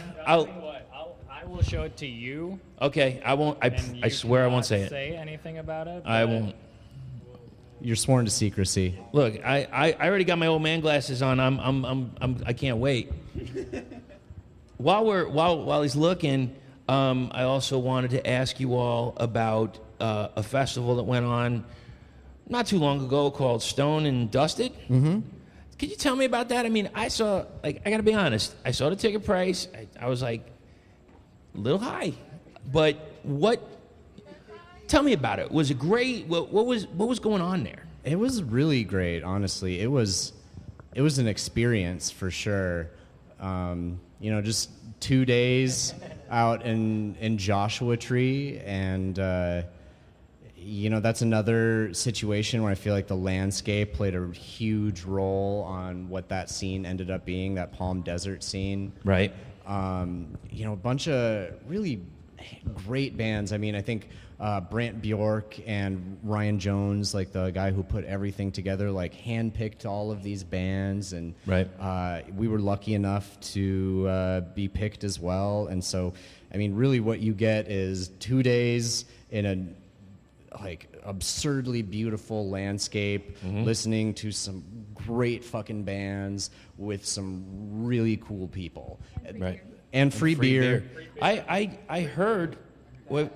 will show it to you. Okay, I won't. I swear I won't say it. Say anything about it. I won't. You're sworn to secrecy. Look, I already got my old man glasses on. I can't wait. While he's looking, I also wanted to ask you all about a festival that went on not too long ago called Stone and Dusted. Mm-hmm. Could you tell me about that? I mean, I saw, I got to be honest, I saw the ticket price. I was like, a little high. But tell me about it. Was it great? What was going on there? It was really great, honestly. It was an experience for sure. Just 2 days out in Joshua Tree, and that's another situation where I feel like the landscape played a huge role on what that scene ended up being, that Palm Desert scene. Right. A bunch of really great bands. I mean, I think Brant Bjork and Ryan Jones, like the guy who put everything together, like handpicked all of these bands, and right. We were lucky enough to be picked as well. And so, I mean, really what you get is 2 days in a absurdly beautiful landscape, listening to some great fucking bands with some really cool people. Right. And free beer. I heard I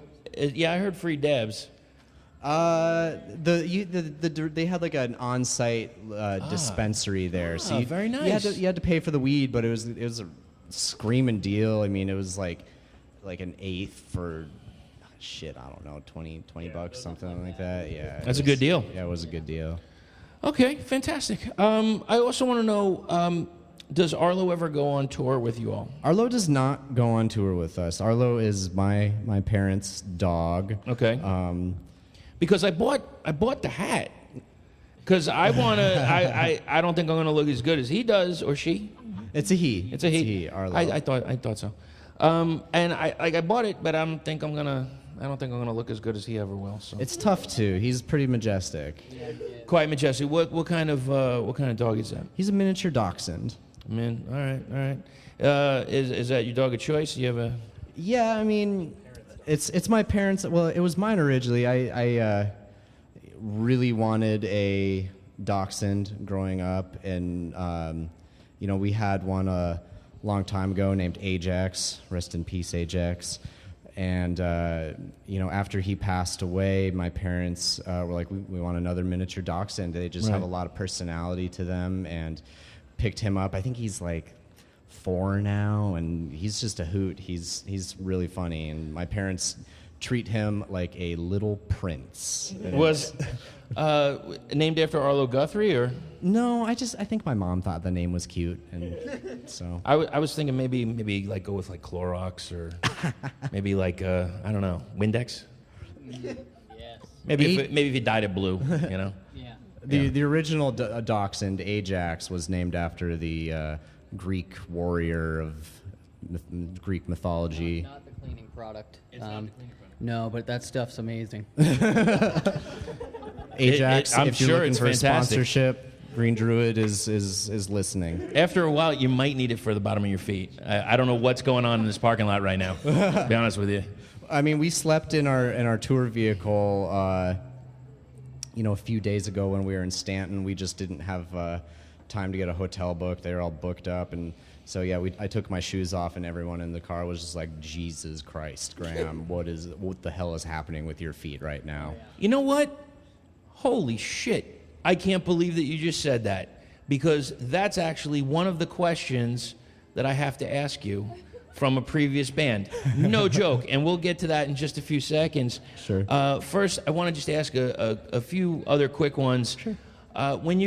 heard free dabs. They had like an on-site dispensary there. So very nice. You had to pay for the weed, but it was a screaming deal. I mean, it was like an eighth for I don't know, 20 bucks, something like that. Yeah. That's a good deal. Yeah, it was a good deal. Okay, fantastic. I also want to know, does Arlo ever go on tour with you all? Arlo does not go on tour with us. Arlo is my parents' dog. Okay. Because I bought the hat. Because I want to. I don't think I'm going to look as good as he does or she. It's a he. It's a he. Arlo. I thought so. And I bought it, but I don't think I'm gonna look as good as he ever will. So it's tough too. He's pretty majestic. Quite majestic. What kind of dog is that? He's a miniature dachshund. Man, all right. Is that your dog of choice? You have a? Yeah, I mean, it's my parents. Well, it was mine originally. I really wanted a dachshund growing up, and we had one a long time ago named Ajax. Rest in peace, Ajax. And after he passed away, my parents were like, we want another miniature dachshund. They just have a lot of personality to them, and picked him up. I think he's like 4 now, and he's just a hoot. He's really funny, and my parents treat him like a little prince. Was named after Arlo Guthrie, or? No, I think my mom thought the name was cute, and so I was thinking maybe like go with like Clorox, or maybe like I don't know, Windex. Yes. Maybe if he dyed it blue, Yeah. The original dachshund Ajax was named after the Greek warrior of Greek mythology. Not the cleaning product. No, but that stuff's amazing. Ajax, I'm if you're sure looking it's for fantastic. a sponsorship, Green Druid is listening. After a while, you might need it for the bottom of your feet. I don't know what's going on in this parking lot right now, to be honest with you. I mean, we slept in our tour vehicle, a few days ago when we were in Stanton. We just didn't have time to get a hotel booked. They were all booked up, and so I took my shoes off, and everyone in the car was just like, "Jesus Christ, Graham, what the hell is happening with your feet right now?" You know what? Holy shit. I can't believe that you just said that, because that's actually one of the questions that I have to ask you from a previous band. No joke, and we'll get to that in just a few seconds. Sure. First, I want to just ask a few other quick ones. Sure. When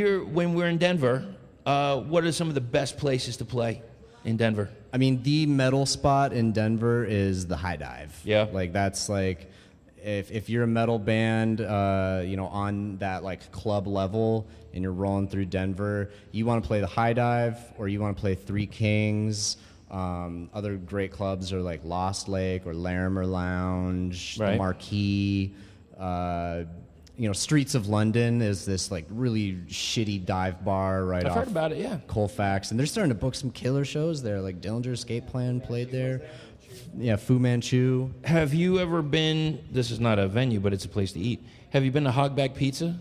we're in Denver, what are some of the best places to play in Denver? I mean, the metal spot in Denver is the High Dive. Yeah. Like, that's like, if you're a metal band, on that like club level, and you're rolling through Denver, you want to play the High Dive, or you want to play Three Kings. Other great clubs are like Lost Lake or Larimer Lounge, Right. the Marquee. Streets of London is this like really shitty dive bar right I've off heard about it, yeah. Colfax, and they're starting to book some killer shows there. Like Dillinger Escape Plan played there. Yeah, Fu Manchu. Have you ever been, this is not a venue, but it's a place to eat. Have you been to Hogback Pizza?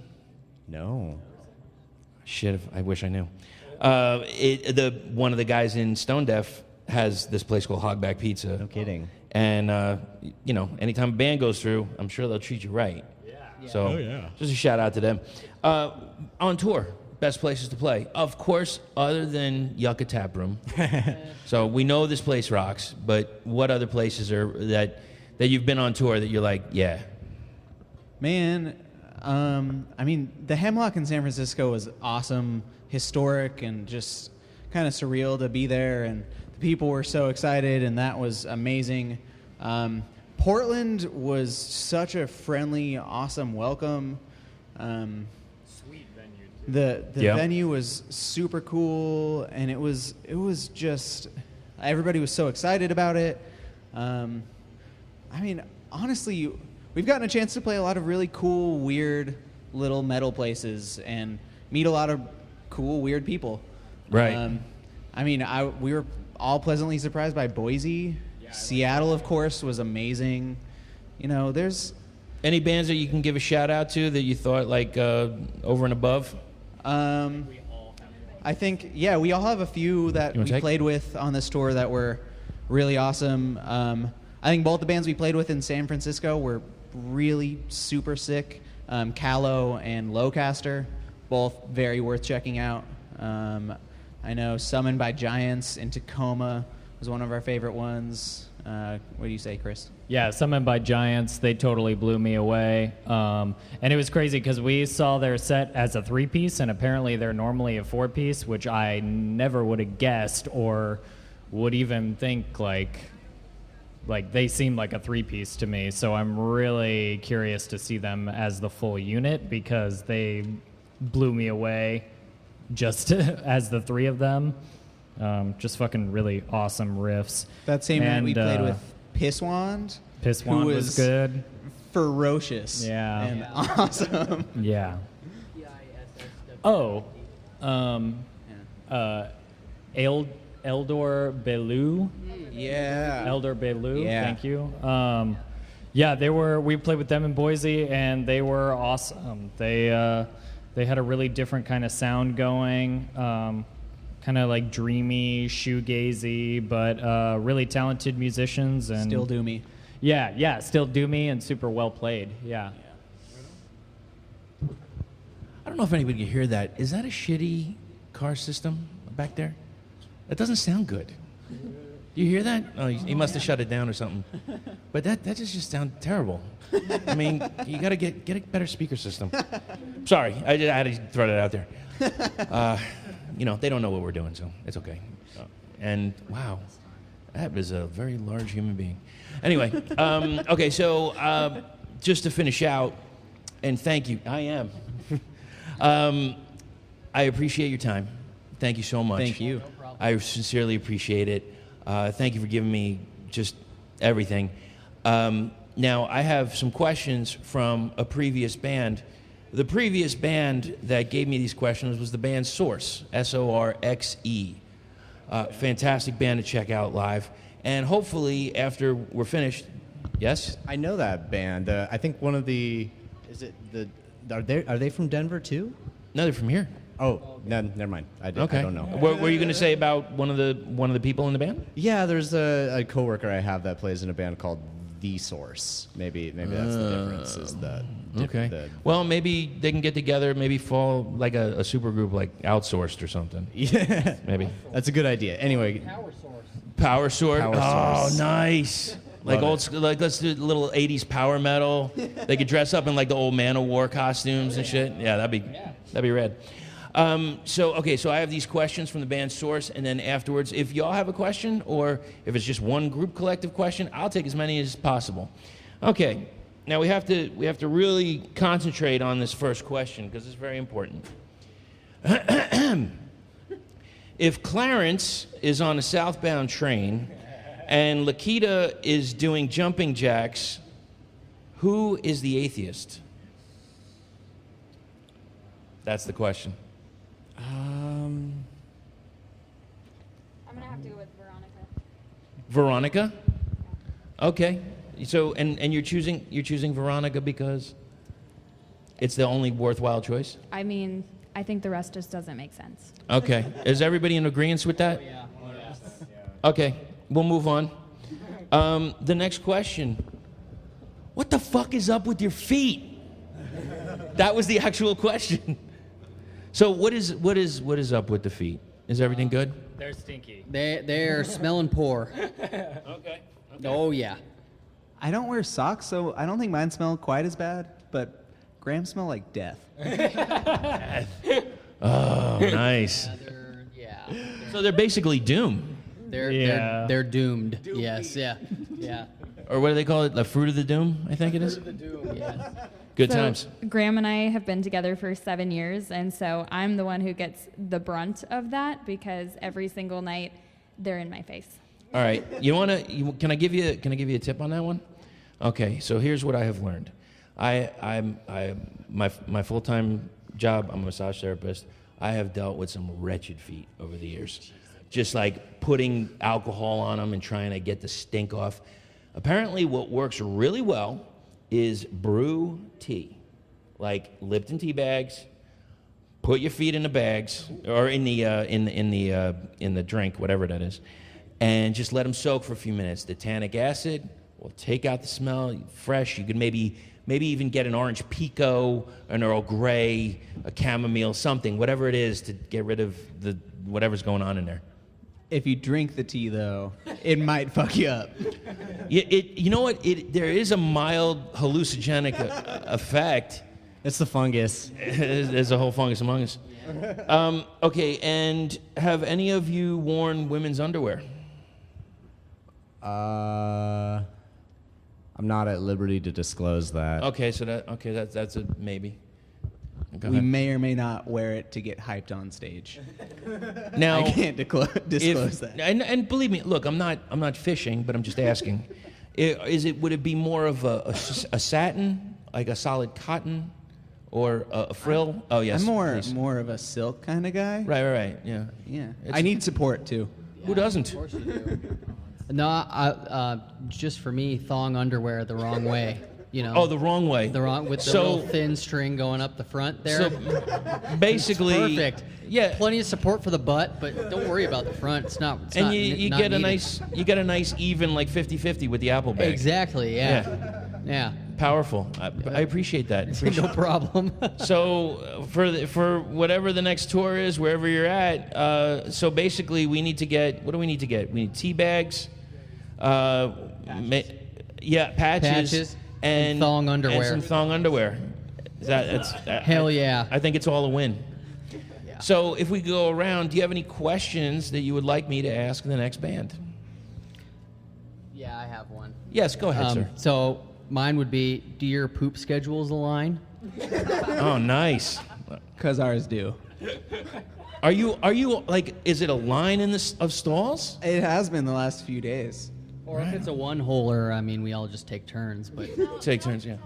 No. Shit, I wish I knew. One of the guys in Stone Deaf has this place called Hogback Pizza. No kidding. And, anytime a band goes through, I'm sure they'll treat you right. Yeah. So, just a shout out to them. On tour, best places to play. Of course, other than Yucca Tap Room. So we know this place rocks, but what other places are that you've been on tour that you're like, yeah? Man, the Hemlock in San Francisco was awesome, historic, and just kind of surreal to be there, and the people were so excited, and that was amazing. Portland was such a friendly, awesome welcome. Sweet venue. The venue was super cool, and it was just, everybody was so excited about it. Honestly, we've gotten a chance to play a lot of really cool, weird little metal places and meet a lot of cool, weird people. Right. We were all pleasantly surprised by Boise. Seattle, of course, was amazing. There's Any bands that you can give a shout out to that you thought like over and above? I think, we all have a few that we played with on this tour that were really awesome. I think both the bands we played with in San Francisco were really super sick. Callow and Lowcaster, both very worth checking out. I know Summoned by Giants in Tacoma was one of our favorite ones. What do you say, Chris? Yeah, Summoned by Giants, they totally blew me away. And it was crazy because we saw their set as a 3-piece, and apparently they're normally a 4-piece, which I never would have guessed or would even think like they seem like a 3-piece to me. So I'm really curious to see them as the full unit because they blew me away just as the 3 of them. Just fucking really awesome riffs. That same night we played with Pisswand. Pisswand was good. Ferocious. Yeah. And awesome. Yeah. Oh. Ealdor Bealu. Yeah. Ealdor Bealu. Yeah. Thank you. We played with them in Boise, and they were awesome. They had a really different kind of sound going. Kind of like dreamy, shoegazy, but really talented musicians. And Still doomy. Yeah, still doomy and super well played. Yeah. I don't know if anybody can hear that. Is that a shitty car system back there? That doesn't sound good. Do you hear that? Oh, he must have shut it down or something. But that just sounds terrible. I mean, you got to get a better speaker system. Sorry, I had to throw that out there. They don't know what we're doing, so it's okay. And wow, that was a very large human being. Anyway, okay, so just to finish out, and thank you. I am. I appreciate your time. Thank you so much. Thank you. No problem. I sincerely appreciate it. Thank you for giving me just everything. Now, I have some questions from a previous band. The previous band that gave me these questions was the band Source, S-O-R-X-E. Fantastic band to check out live. And hopefully, after we're finished, yes? I know that band. I think one of the... Are they from Denver, too? No, they're from here. Oh, no, never mind. I don't know. What were you going to say about one of the people in the band? Yeah, there's a coworker I have that plays in a band called The Source. Maybe that's the difference. Okay. Well, maybe they can get together. Maybe fall like a super group, like Outsourced or something. Yeah, maybe that's a good idea. Anyway, Power Source. Power Source. Oh, nice. Like old school, like let's do a little 80s power metal. They could dress up in like the old Man of War costumes and shit. Yeah, that'd be rad. So I have these questions from the band Source, and then afterwards, if y'all have a question, or if it's just one group collective question, I'll take as many as possible. Okay, now we have to really concentrate on this first question because it's very important. If Clarence is on a southbound train and Lakita is doing jumping jacks, who is the atheist? That's the question. I'm gonna have to go with Veronica. Veronica? Okay. So and you're choosing Veronica because it's the only worthwhile choice? I mean, I think the rest just doesn't make sense. Okay. Is everybody in agreement with that? Yeah. Okay. We'll move on. The next question. What the fuck is up with your feet? That was the actual question. So what is up with the feet? Is everything good? They're stinky. They're smelling poor. Okay. Oh yeah. I don't wear socks, so I don't think mine smell quite as bad, but Graham smell like death. Oh, nice. So they're basically doomed. They're doomed. Yes. Yeah. Or what do they call it? The fruit of the doom, I think it is. Fruit of the doom. Yes. Good So, times. Graham and I have been together for 7 years, and so I'm the one who gets the brunt of that because every single night they're in my face. All right. Can I give you a tip on that one? Okay. So here's what I have learned. My full-time job, I'm a massage therapist. I have dealt with some wretched feet over the years. Just like putting alcohol on them and trying to get the stink off. Apparently what works really well is brew tea. Like Lipton tea bags, put your feet in the bags or in the drink, whatever that is, and just let them soak for a few minutes. The tannic acid will take out the smell, fresh. You could maybe even get an orange pico, an Earl Grey, a chamomile, something, whatever it is to get rid of whatever's going on in there. If you drink the tea, though, it might fuck you up. You know what? There is a mild hallucinogenic effect. It's the fungus. There's a whole fungus among us. Okay, and have any of you worn women's underwear? I'm not at liberty to disclose that. Okay, so that's a maybe. Go We ahead. may or may not wear it to get hyped on stage. Now I can't disclose that. And believe me, look, I'm not fishing, but I'm just asking. Would it be more of a satin, like a solid cotton, or a frill? Oh yes, I'm please. more of a silk kind of guy. Right. Yeah. Yeah. It's- I need support too. Who doesn't? Of course you do. No, just for me, thong underwear the wrong way. You know. Oh, the wrong way. The wrong with the real thin string going up the front there. So basically, it's perfect. Yeah, plenty of support for the butt, but don't worry about the front. It's not. It's and not, you not get needed. you get a nice even like 50-50 with the apple bag. Exactly. Yeah. Powerful. I appreciate that. No problem. So for whatever the next tour is, wherever you're at, so basically we need to get, what do we need to get? We need tea bags, patches, and thong underwear. And some thong underwear. Hell yeah. I think it's all a win. Yeah. So if we go around, do you have any questions that you would like me to ask the next band? Yeah, I have one. Yes, go ahead, sir. So mine would be, do your poop schedules align? Oh, nice. Because ours do. Are you like, is it a line of stalls? It has been the last few days. Or if it's a one-holer, I mean, we all just take turns. But take turns, yeah.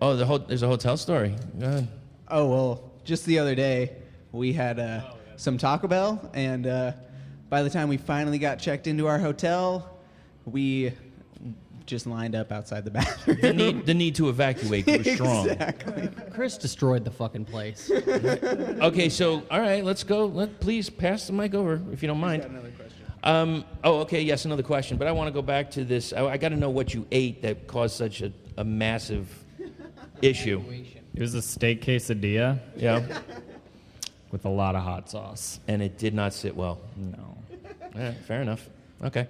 Oh, there's a hotel story. Go ahead. Oh, well, just the other day, we had some Taco Bell, and by the time we finally got checked into our hotel, we just lined up outside the bathroom. The need to evacuate was strong. Exactly. Chris destroyed the fucking place. Okay, so, all right, let's go. Please pass the mic over, if you don't mind. Got another question. Okay, yes, another question. But I want to go back to this. I got to know what you ate that caused such a massive issue. It was a steak quesadilla. Yeah. With a lot of hot sauce. And it did not sit well. No. All right, fair enough. Okay.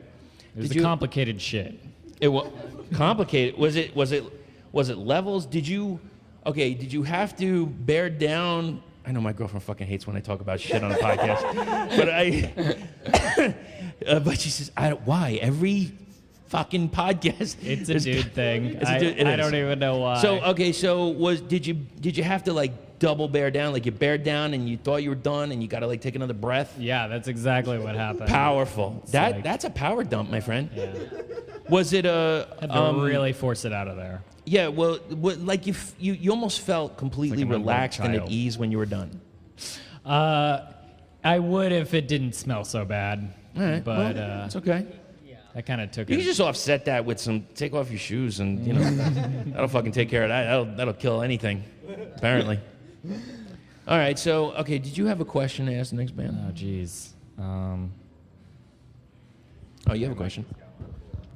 It was complicated shit. It was complicated. Was it levels? Did you have to bear down? I know my girlfriend fucking hates when I talk about shit on a podcast, but she says, why every fucking podcast? It's a dude thing. I don't even know why. So did you have to like double bear down? Like you bared down and you thought you were done and you got to like take another breath? Yeah, that's exactly what happened. Powerful. That's a power dump, my friend. Yeah. Was it a? Had to really force it out of there. Yeah, well, like you almost felt completely like relaxed and at child. ease when you were done. I would if it didn't smell so bad. All right, But well, it's okay. I kind of took You it. can just offset that with take off your shoes and, that'll fucking take care of that. That'll kill anything, apparently. All right, so, okay, did you have a question to ask the next band? Oh, jeez. Oh, you have a question.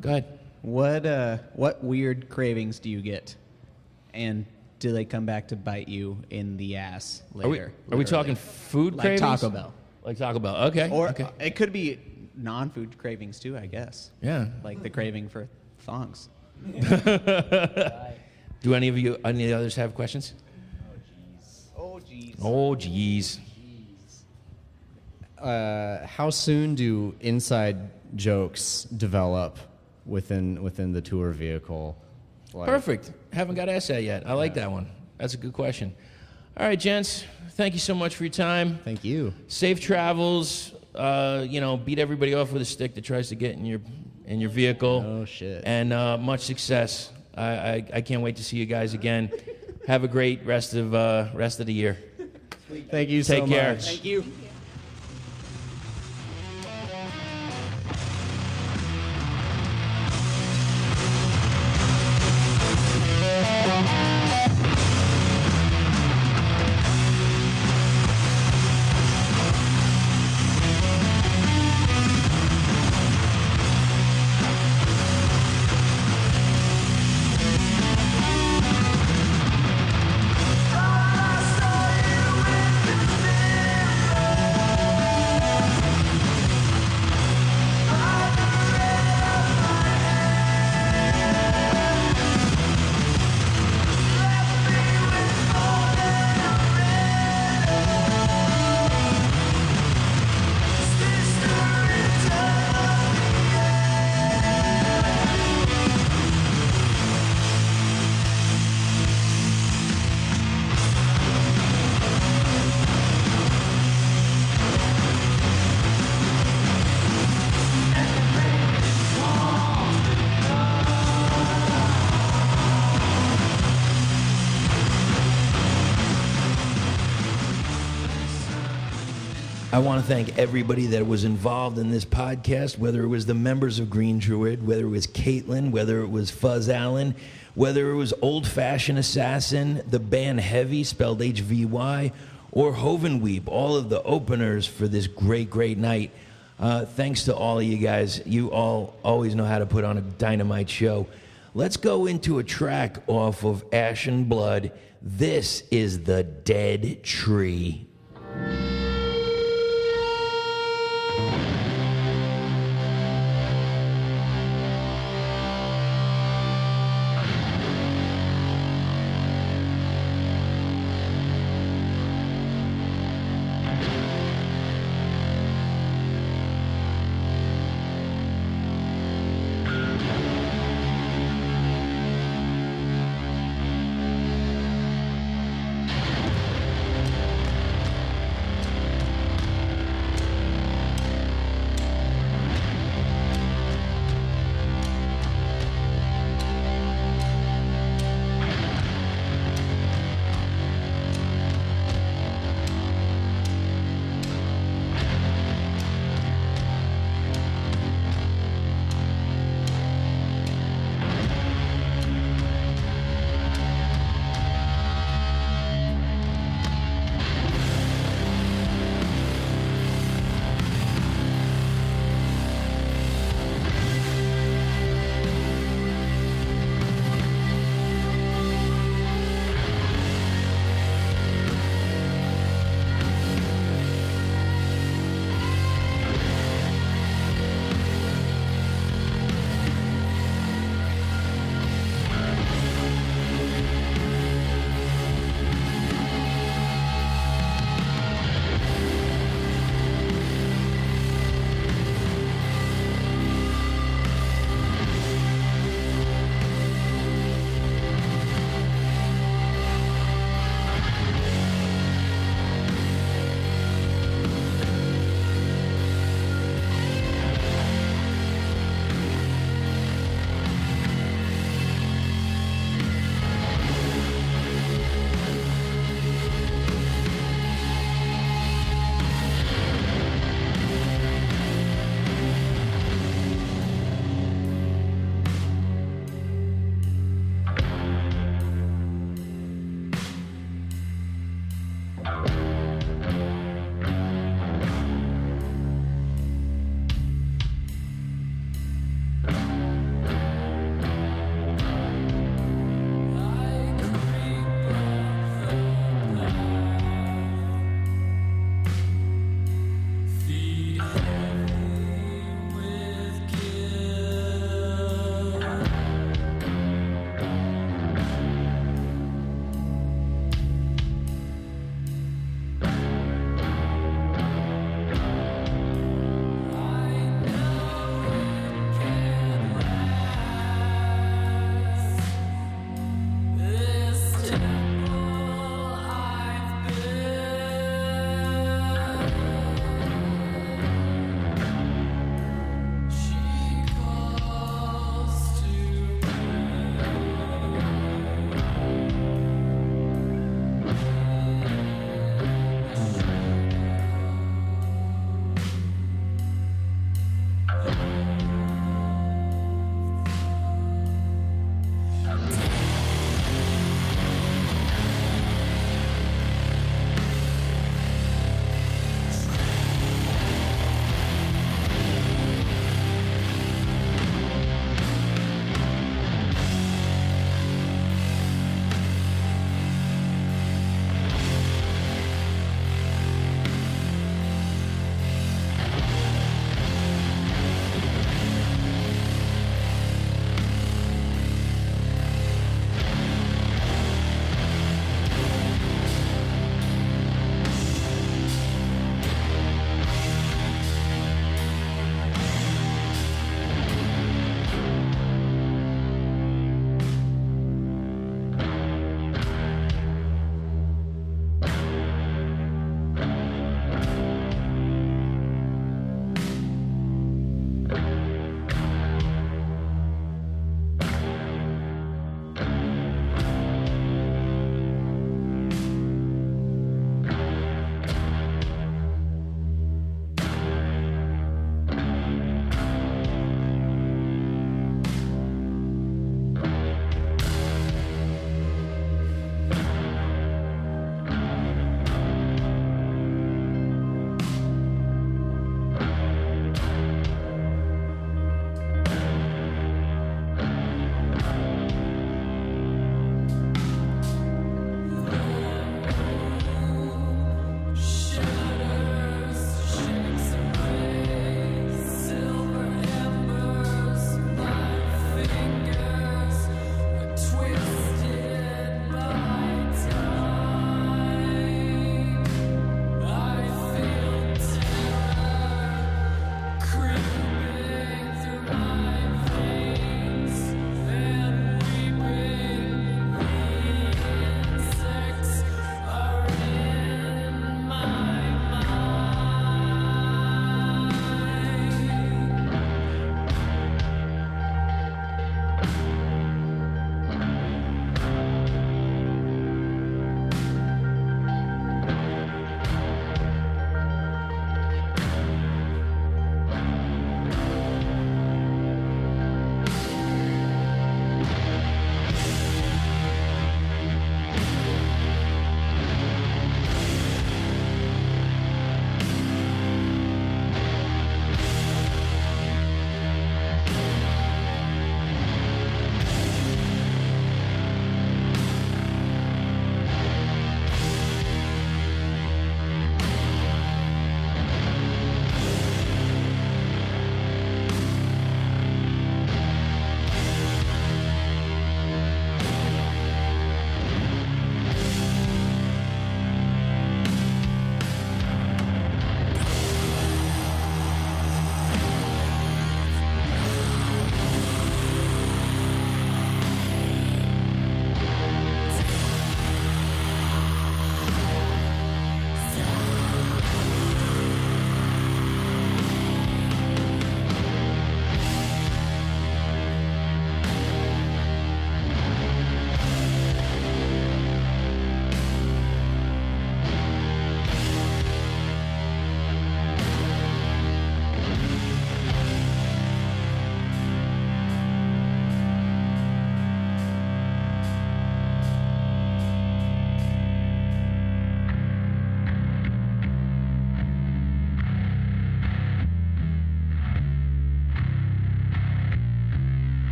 Go ahead. What weird cravings do you get, and do they come back to bite you in the ass later? Are we talking food like cravings? Taco Bell? Like Taco Bell. Okay. Or okay. it could be non-food cravings too, I guess. Yeah. Like the craving for thongs. Do any of the others have questions? Oh jeez. Oh jeez. How soon do inside jokes develop within the tour vehicle? Perfect. Haven't got asked that yet. I like that one. That's a good question. All right, gents. Thank you so much for your time. Thank you. Safe travels. Beat everybody off with a stick that tries to get in your vehicle. Oh shit. And much success. I can't wait to see you guys again. Have a great rest of the year. Thank you so Take care. much. Thank you. I want to thank everybody that was involved in this podcast, whether it was the members of Green Druid, whether it was Caitlin, whether it was Fuzz Allen, Whether it was Old Fashioned Assassin, the band Heavy, spelled HVY, or Hovenweep, all of the openers for this great, great night. Thanks to all of you guys. You all always know how to put on a dynamite show. Let's go into a track off of Ashen Blood. This is The Dead Tree.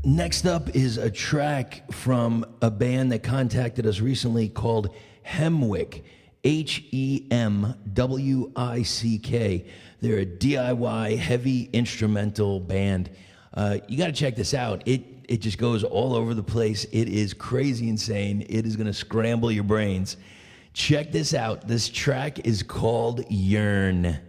Next up is a track from a band that contacted us recently called Hemwick, Hemwick. They're a DIY heavy instrumental band. You got to check this out. It just goes all over the place. It is crazy insane. It is going to scramble your brains. Check this out. This track is called Yearn.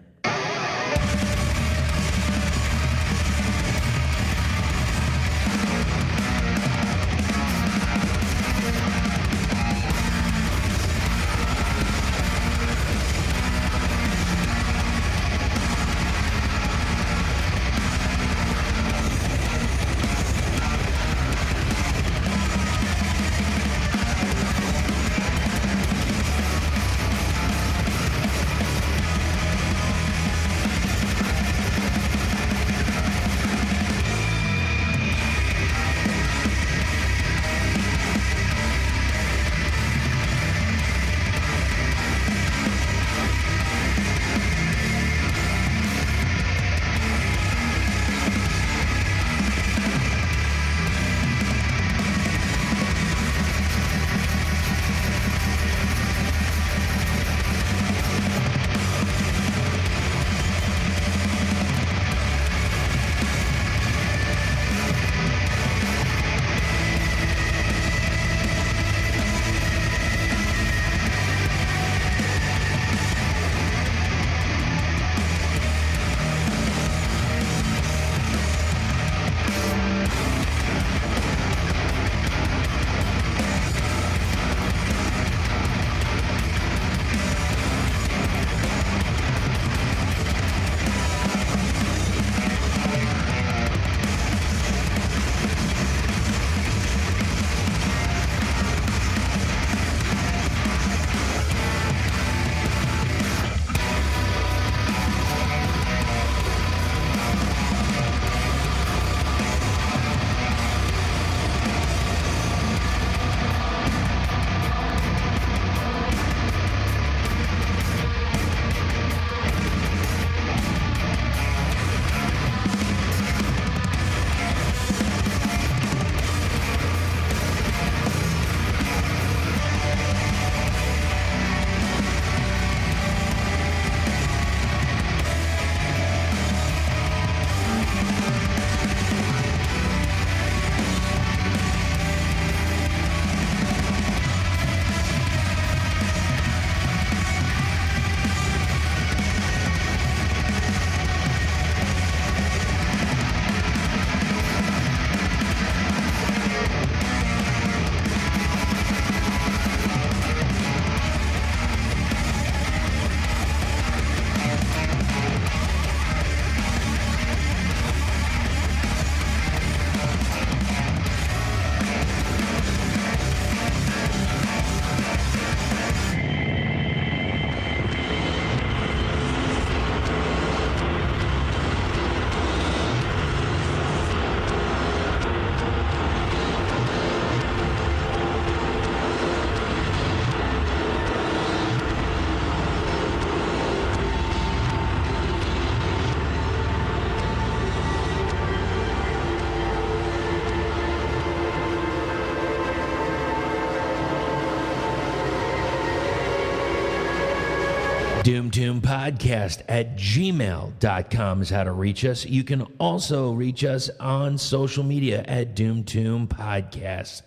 doomtombpodcast at gmail.com is how to reach us. You can also reach us on social media at doomtombpodcast.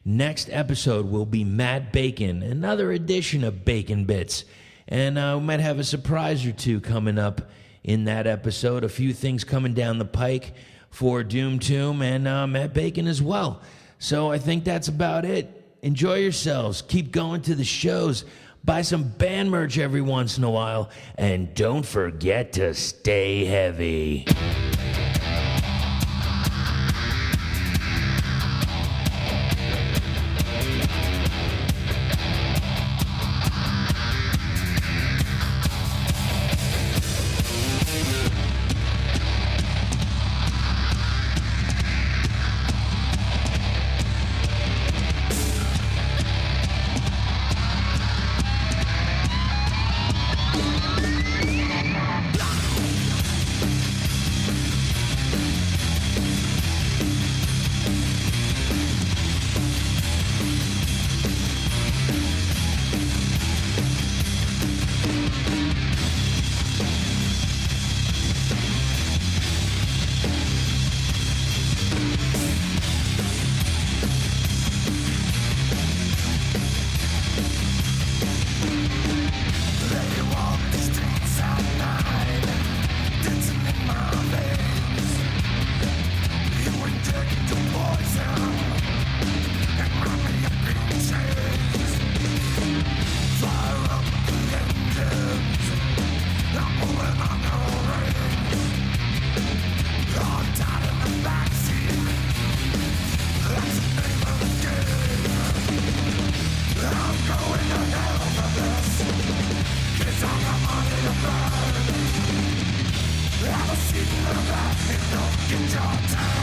Next episode will be Matt Bacon, another edition of Bacon Bits. And we might have a surprise or two coming up in that episode. A few things coming down the pike for Doom Tomb and Matt Bacon as well. So I think that's about it. Enjoy yourselves. Keep going to the shows. Buy some band merch every once in a while. And don't forget to stay heavy. Get your time.